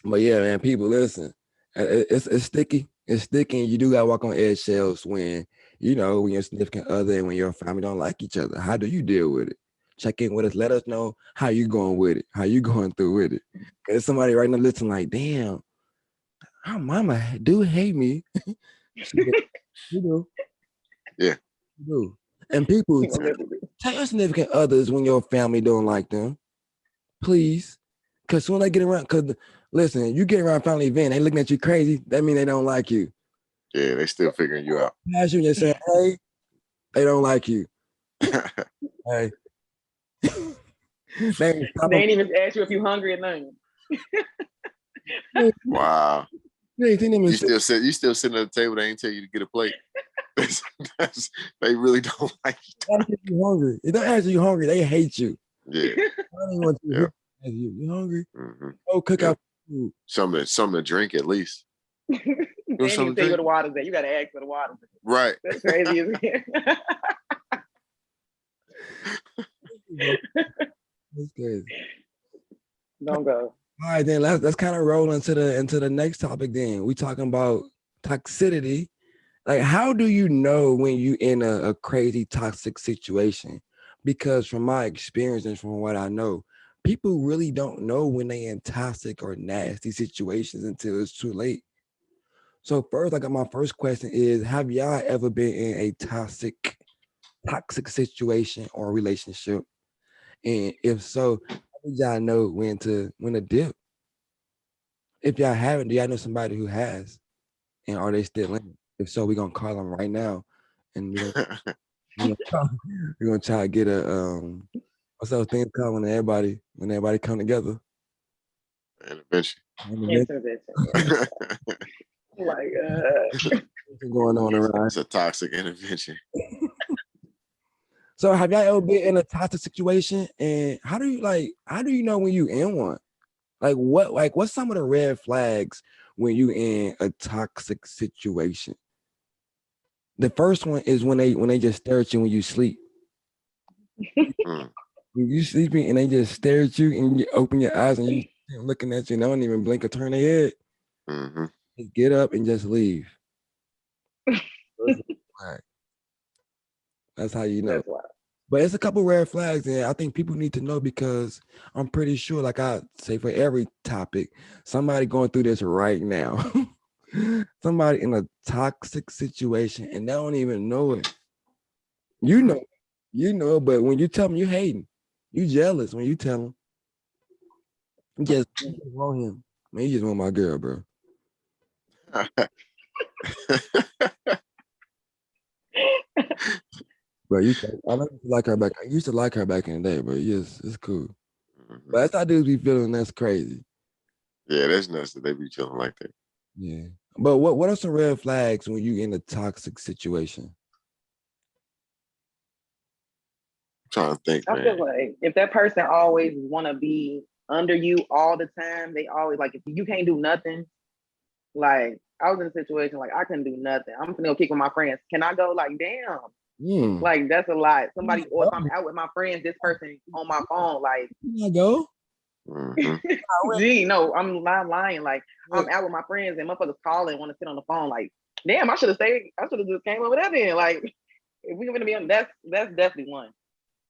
But yeah, man, people, listen. It's sticky. It's sticky, and you do gotta walk on eggshells when when your significant other and when your family don't like each other. How do you deal with it? Check in with us. Let us know how you going with it. How you going through with it? Cause somebody right now listening, like, damn, our mama do hate me. You do. Yeah. You do. And people, tell your significant others when your family don't like them. Please. Because when they get around, because listen, you get around family event, they looking at you crazy, that means they don't like you. Yeah, they still figuring you out. Pass you and they say, hey, they don't like you. Hey. They ain't stop They them. ain't even ask you if you hungry or nothing. Wow. You ain't seen them in You still sitting at the table, they ain't tell you to get a plate. They really don't like you. ask if you hungry. It don't ask if you hungry. They hate you. Yeah. I don't even want you to Yep. ask you hungry? Mm-hmm. Oh, cook Yep. out food. Something to drink at least. They ain't even tell you where the water's at. You gotta ask for the water. Right. That's crazy, isn't it? That's crazy. Don't go. All right, then let's kind of roll into the next topic. Then we talking about toxicity. Like, how do you know when you in a crazy toxic situation? Because from my experience and from what I know, people really don't know when they in toxic or nasty situations until it's too late. So first, my first question is: have y'all ever been in a toxic situation or relationship? And if so, how did y'all know when to dip? If y'all haven't, do y'all know somebody who has? And are they still in it? If so, we're gonna call them right now, and we're gonna try to get a what's those things called when everybody come together? Intervention. Intervention. Like, What's going on around? It's a toxic intervention. So have y'all ever been in a toxic situation? And how do you know when you in one? What's some of the red flags when you in a toxic situation? The first one is when they just stare at you when you sleep. Mm. When you sleeping and they just stare at you and you open your eyes and you looking at you and they don't even blink or turn their head. Mm-hmm. Just get up and just leave. That's how you know. that's wild. But it's a couple red flags, and I think people need to know because I'm pretty sure, like I say for every topic, somebody going through this right now. Somebody in a toxic situation and they don't even know it. You know, but when you tell them you hating, you jealous when you tell them. You just want him. Man, you just want my girl, bro. Bro, I know you like her back. I used to like her back in the day, but yes, it's cool. Mm-hmm. But that's how dudes be feeling. That's crazy. Yeah, that's nuts that they be feeling like that. Yeah. But what are some red flags when you in a toxic situation? I'm trying to think, I man. feel like if that person always want to be under you all the time, they always like, if you can't do nothing, like I was in a situation like I couldn't do nothing. I'm gonna go kick with my friends. Can I go? Like, damn. Like that's a lot. Somebody, or if I'm out with my friends, this person on my phone, like, Can I go? Mm-hmm. gee, no, I'm not lying. Like, I'm out with my friends and motherfuckers calling, want to sit on the phone. Like, damn, I should have stayed. I should have just came over there then. Like, if we're gonna be on, that's definitely one.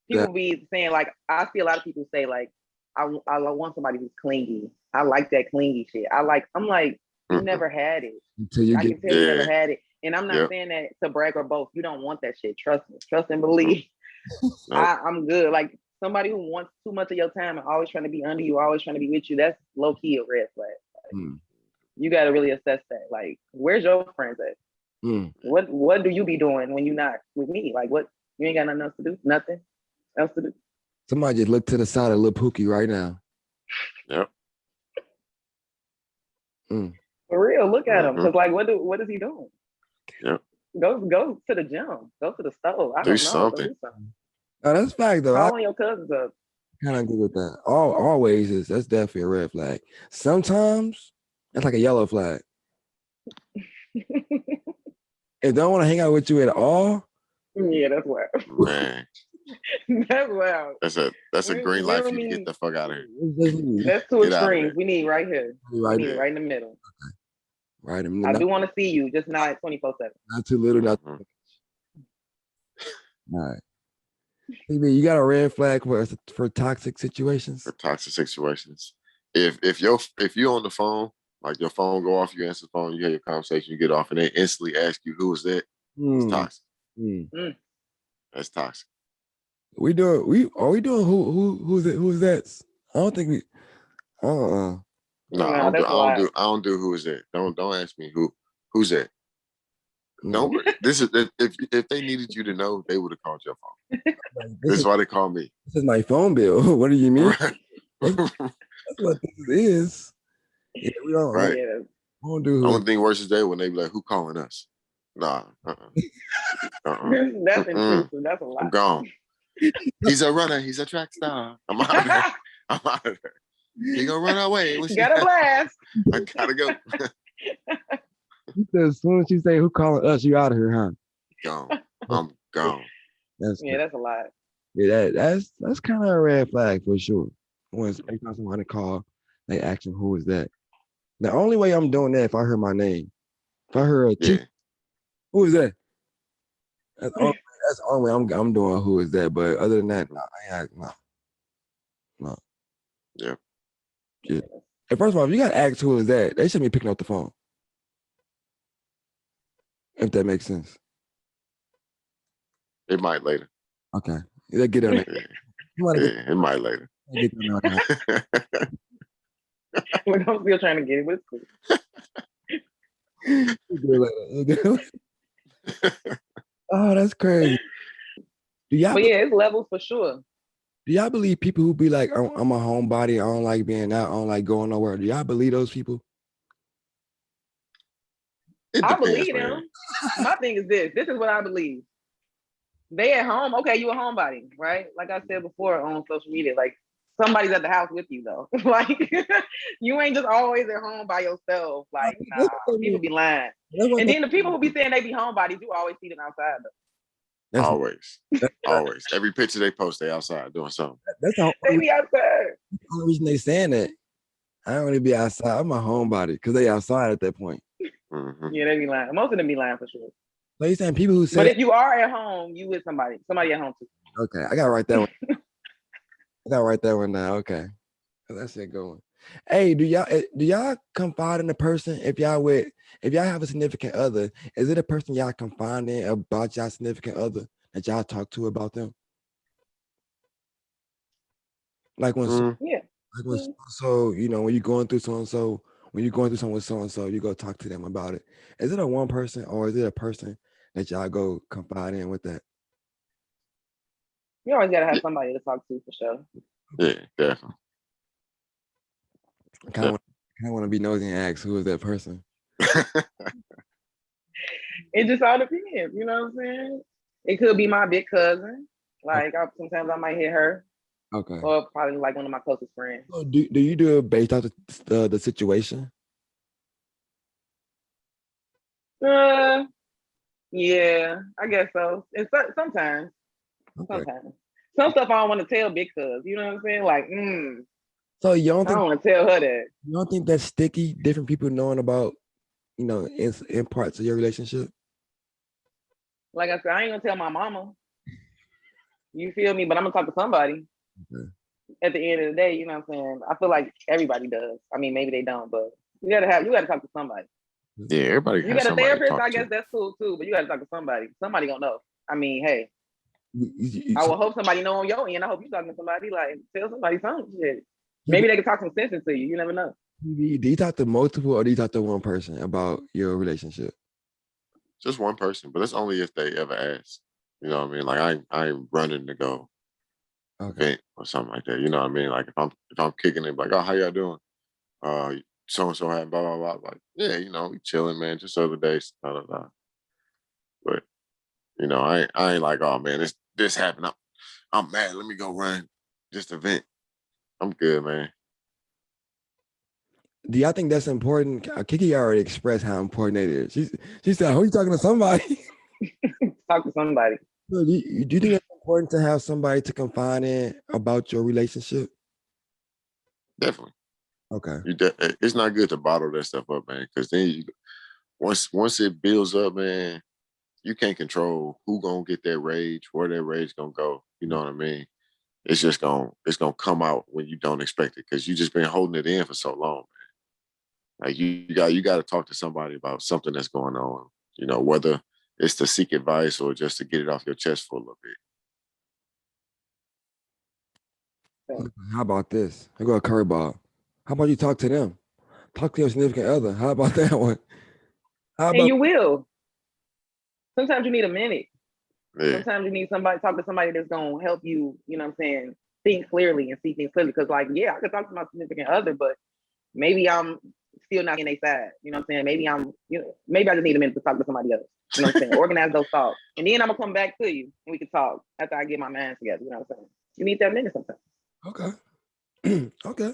People be saying like, I see a lot of people say like, I want somebody who's clingy. I like that clingy shit. I'm like, you never had it. Until you I get can tell you never had it. And I'm not saying that to brag or boast. You don't want that shit. Trust me. Trust and believe. I'm good. Like somebody who wants too much of your time and always trying to be under you, always trying to be with you, that's low key a red flag. Like, you got to really assess that. Like, where's your friends at? What do you be doing when you're not with me? Like, what, you ain't got nothing else to do? Nothing else to do? Somebody just look to the side of Lil Pookie right now. Yep. For real, look at him. Cause like, what is he doing? Yep. Go to the gym. Go to the stove. I don't know. Something. Do something. Oh, that's fact though. Call on your cousins up. Kind of agree with that. Always that's definitely a red flag. Sometimes that's like a yellow flag. If they don't want to hang out with you at all, yeah, that's wild. Man. That's wild. That's a green light for you to get the fuck out of here. That's two extremes. We need right here. Right we need right in the middle. Okay. Right in the middle. I do want to see you, just not 24/7. Not too little, not too much. All right. You got a red flag for toxic situations? For toxic situations. If you're on the phone, like your phone go off, you answer the phone, you have your conversation, you get off, and they instantly ask you who is that, it's toxic. That's toxic. Are we doing who's that? I don't think we No, I don't do who is that. Don't ask me who's that. Don't worry. This is if they needed you to know, they would have called your phone. This This is why they call me. is my phone bill. What do you mean? Right. That's what this is. Yeah, we don't, Right. Yeah. we don't do The who. only thing worse is they when they be like, "Who calling us?" Nah. That's intrusive. That's a I'm lot. gone. He's a runner. He's a track star. I'm out of there. I'm out of there. He gonna run away. Got a blast. I gotta go. As soon as you say who calling us, you out of here, huh? Gone. I'm gone. That's Yeah, that's a lot. yeah, that's kind of a red flag for sure. When every time somebody call, they ask them who is that. The only way I'm doing that if I heard my name. If I heard a Yeah. Chief, who is that? That's the only way I'm doing who is that. But other than that, no. Yeah. Yeah. And first of all, if you got to ask who is that, they shouldn't be picking up the phone. If that makes sense. It might later. Okay. Let's get on it. Yeah. You want to get, It might later. get on that. Look, I'm still trying to get it, but it's cool. We'll get it later. Oh, that's crazy. But yeah, it's levels for sure. Do y'all believe people who be like, I'm a homebody, I don't like being out, I don't like going nowhere? Do y'all believe those people? It I depends, believe man. them. My thing is this. This is what I believe. They at home. Okay, you a homebody, right? Like I said before on social media, like somebody's at the house with you though. Like you ain't just always at home by yourself. Like, nah, people be lying. And then the people who be saying they be homebodies, you always see them outside though. Always. Always. Every picture they post, they outside doing something. That's the They be outside. only reason they saying that. I don't really be outside. I'm a homebody because they outside at that point. Mm-hmm. Yeah, they be lying. Most of them be lying for sure. So you saying people who say, but if you are at home, you with somebody at home too. Okay, I gotta write that one. I gotta write that one down. Okay, that's it going. Hey, do y'all confide in a person if y'all have a significant other? Is it a person y'all confide in about y'all significant other that y'all talk to about them? Like when Yeah. like when so when you're going through so and so, when you're going through something with so and so, you go talk to them about it. Is it a one person or is it a person that y'all go confide in with that? You always gotta have somebody to talk to for sure. Yeah, definitely. I kind of want to be nosy and ask who is that person. It just all depends. You know what I'm saying? It could be my big cousin. Like sometimes I might hit her. Okay. Or probably like one of my closest friends. So do you do it based off the situation? Yeah, I guess so. It's sometimes. Okay. Sometimes. Some stuff I don't want to tell because you know what I'm saying? Like, So you don't I don't want to tell her that. You don't think that's sticky? Different people knowing about, in parts of your relationship? Like I said, I ain't gonna tell my mama. You feel me? But I'm gonna talk to somebody. Okay. At the end of the day, you know what I'm saying? I feel like everybody does. I mean, maybe they don't, but you gotta talk to somebody. Yeah, everybody. You got a therapist, I guess that's cool too, but you gotta talk to somebody. Somebody gonna know. I mean, hey, I will hope somebody know on your end. I hope you talking to somebody. Like, tell somebody something. Shit. Maybe they can talk some sense into you. You never know. Do you talk to multiple or do you talk to one person about your relationship? Just one person, but that's only if they ever ask. You know what I mean? Like I ain't running to go vent or something like that. You know what I mean? Like if I'm kicking it, like, oh, how y'all doing? So and so had blah blah blah. Like, yeah, we chilling, man. Just the other day, blah blah blah. But I ain't like, oh man, this happened. I'm mad. Let me go run just a vent. I'm good, man. Do y'all think that's important? KiKi already expressed how important it is. She said, "Who you talking to? Somebody." Talk to somebody. So do you think it's important to have somebody to confide in about your relationship? Definitely. Okay. It's not good to bottle that stuff up, man, because then once it builds up, man, you can't control who gonna get that rage, where that rage gonna go. You know what I mean? It's just gonna come out when you don't expect it because you just been holding it in for so long, man. Like you got to talk to somebody about something that's going on. Whether it's to seek advice or just to get it off your chest for a little bit. How about this? I go a curveball. How about you talk to them? Talk to your significant other. How about that one? And you will. sometimes you need a minute. Yeah. Sometimes you need somebody talk to somebody that's gonna help you. You know what I'm saying? Think clearly and see things clearly. Because like, yeah, I could talk to my significant other, but maybe I'm still not in their side. You know what I'm saying? Maybe I just need a minute to talk to somebody else. You know what I'm saying? Organize those thoughts. And then I'm gonna come back to you and we can talk after I get my mind together. You know what I'm saying? You need that minute sometimes. Okay. Okay.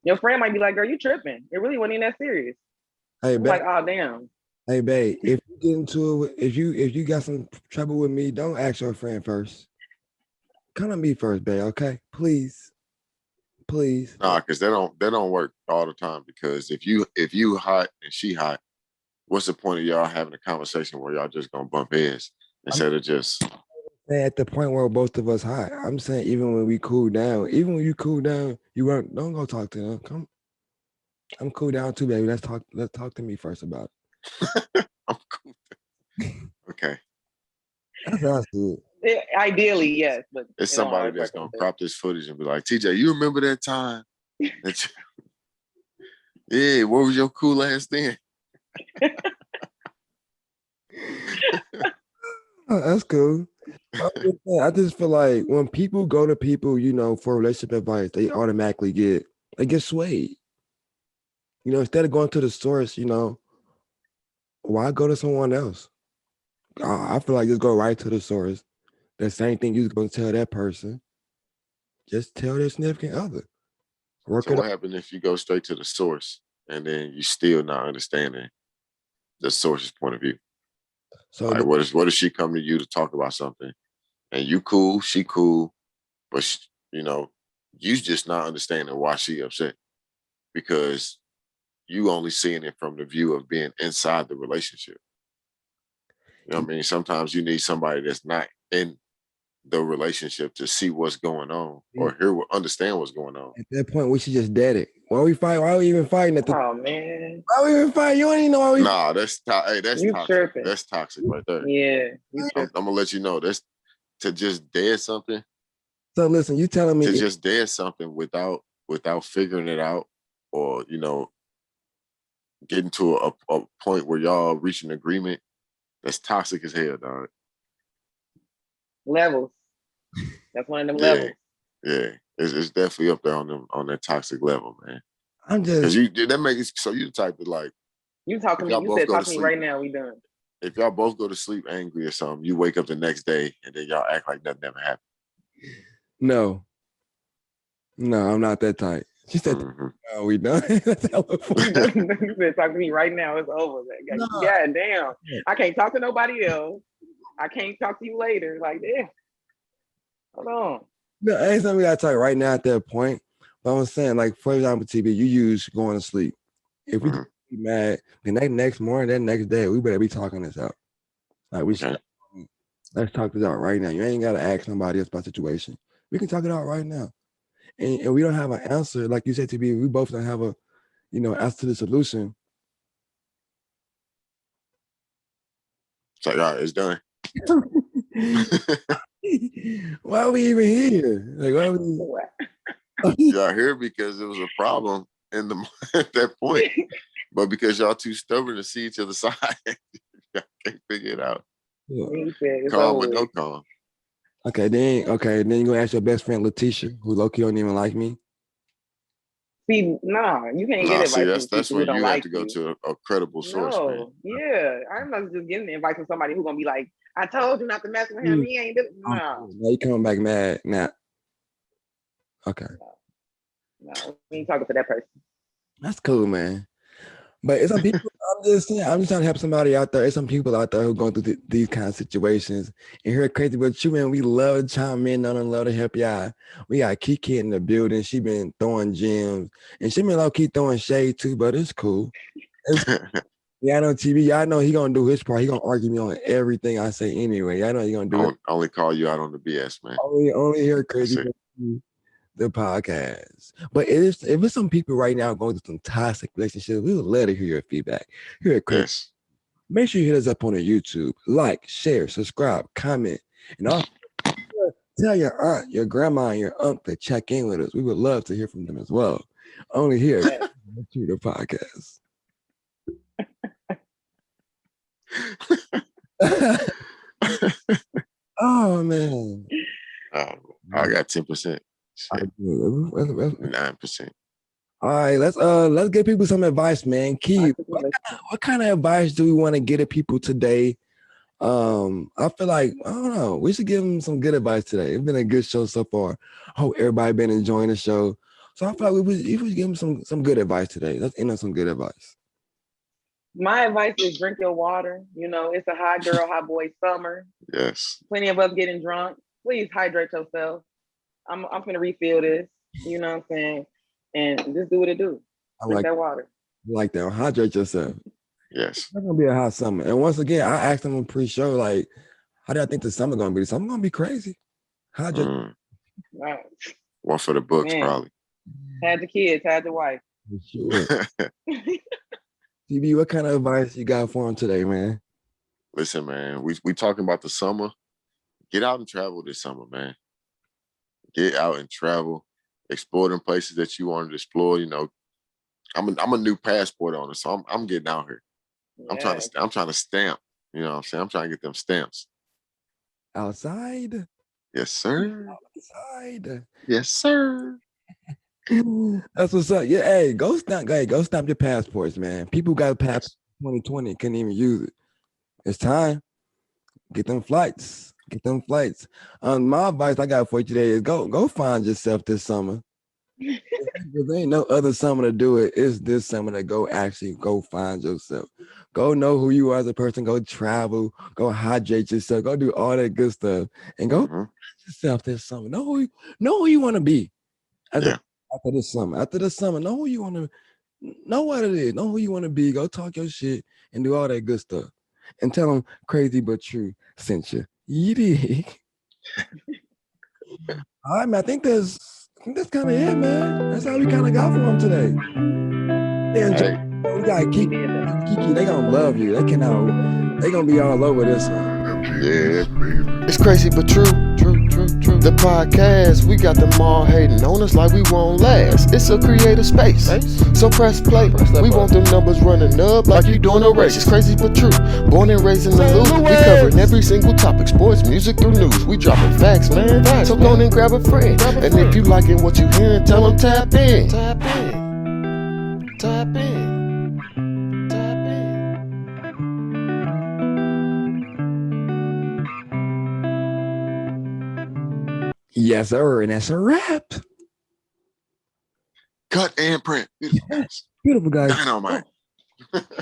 Your friend might be like, girl, you tripping. It really wasn't even that serious. Hey, I'm babe. like, oh damn. Hey, babe. If you get into it, if you got some trouble with me, don't ask your friend first. Come to me first, babe. Okay, please. Nah, because they don't work all the time. Because if you hot and she hot, what's the point of y'all having a conversation where y'all just gonna bump heads instead of just At the point where both of us hot? I'm saying even when we cool down, even when you cool down, don't go talk to them. Come, I'm cool down too, baby. Let's talk to me first about it. I'm cool. Okay. That's how I see it. Ideally, yes, but It's somebody that's gonna crop this footage and be like, TJ, you remember that time? Yeah, what was your cool ass then? Oh, that's cool. I just feel like when people go to people, for relationship advice, they automatically get swayed. Instead of going to the source, why go to someone else? I feel like just go right to the source. The same thing you're going to tell that person, just tell their significant other. So what happens if you go straight to the source and then you still not understanding the source's point of view? So like, what if she come to you to talk about something and you cool, she cool, but you just not understanding why she upset because you only seeing it from the view of being inside the relationship. You know what I mean? Sometimes you need somebody that's not in the relationship to see what's going on or understand what's going on. At that point, we should just dead it. Why we fight? Why are we even fighting? Oh man! Why we even fighting? You don't even know why we. Nah, that's you toxic. Tripping. That's toxic right there. Yeah, I'm gonna let you know that's to just dead something. So listen, you telling me to just dead something without figuring it out, or getting to a point where y'all reach an agreement. That's toxic as hell, dog. Levels. That's one of them levels. Yeah, it's definitely up there on that toxic level, man. I'm just because you that makes it so you the type of like you talking to me. You said talk to me right now. We done. If y'all both go to sleep angry or something, you wake up the next day and then y'all act like nothing ever happened. No, I'm not that type. She said, "Oh, we done." You said talk to me right now. It's over. No. God damn, I can't talk to nobody else. I can't talk to you later. Like, yeah. Hold on. No, I ain't something we gotta talk right now at that point. But I'm saying, like, for example, TB, you use going to sleep. If we get mad, then that next morning, that next day, we better be talking this out. Like, let's talk this out right now. You ain't gotta ask nobody else about the situation. We can talk it out right now. And we don't have an answer, like you said, TB, we both don't have a, answer to the solution. So yeah, it's done. Why are we even here? Like, why are we? Y'all here because it was a problem at that point, but because y'all too stubborn to see each other's side, y'all can't figure it out. Yeah. Calm or no calm. Okay, then you gonna ask your best friend Letitia, who low-key don't even like me. See, you can't get advice. That's where you have to go to a credible source, man. Yeah, I'm not just getting advice from somebody who's gonna be like, "I told you not to mess with him. He ain't do." No, you coming back mad now? Okay. No, we ain't talking to that person. That's cool, man. But it's some people. I'm just trying to help somebody out there. There's some people out there who are going through these kind of situations. And here, crazy but you, man, we love to chime in on and love to help y'all. We got KiKi in the building. She been throwing gems, and she been low-key throwing shade too. But it's cool. Yeah, I know TV. Y'all know he gonna do his part. He gonna argue me on everything I say anyway. Y'all know he gonna do it. Only call you out on the BS, man. Only hear crazy. The podcast. But if it's some people right now going through some toxic relationships, we would love to hear your feedback. Here at Chris. Yes. Make sure you hit us up on the YouTube. Like, share, subscribe, comment, and also tell your aunt, your grandma, and your uncle to check in with us. We would love to hear from them as well. Only here to the podcast. Oh man. I got 10%. All right, 9%. all right, let's give people some advice, man. Key, Articulation. what kind of advice do we want to get to people today? I feel like I don't know. We should give them some good advice today. It's been a good show so far. I hope everybody been enjoying the show. So I feel like we should give them some good advice today. Let's end on some good advice. My advice is drink your water. You know, it's a hot girl, hot boy summer. Yes. Plenty of us getting drunk. Please hydrate yourself. I'm gonna refill this. You know what I'm saying? And just do what it do. Drink that water. I like that. Hydrate yourself. Yes. It's gonna be a hot summer. And once again, I asked them on pre-show, like, how do I think the summer gonna be? The summer gonna be crazy. Hydrate. Right. One for the books, probably. Had the kids, had the wife. For sure. TB, what kind of advice you got for him today, man? Listen, man, we talking about the summer. Get out and travel this summer, man. Get out and travel, explore them places that you wanted to explore. You know, I'm a new passport owner, so I'm getting out here. Yes. I'm trying to stamp. You know what I'm saying? I'm trying to get them stamps. Outside? Yes, sir. Outside. Yes, sir. That's what's up. Yeah, hey, go stamp your passports, man. People got a passport 2020, couldn't even use it. It's time. Get them flights. Get them flights. My advice I got for you today is go find yourself this summer. There ain't no other summer to do it. It's this summer to go find yourself. Go know who you are as a person. Go travel. Go hydrate yourself. Go do all that good stuff. And go find yourself this summer. Know who you want to be. After this summer. After the summer, know who you want to know what it is. Know who you want to be. Go talk your shit and do all that good stuff. And tell them crazy but true sent you. You dig? All right, man. I think that's kind of it, man. That's all we kind of got for them today. We got KiKi. They gonna love you. They gonna be all over this one. Yeah. It's crazy but true. The podcast, we got them all hating on us like we won't last. It's a creative space, so press play. We want them numbers running up like you doing a race. It's crazy but true. Born and raised in the loop. We covering every single topic, sports, music, through news. We dropping facts, man. So go and grab a friend. And if you liking what you hearing, tell them tap in. Tap in. Tap in. Yes, sir. And that's a wrap. Cut and print. Beautiful guys. Dynamite.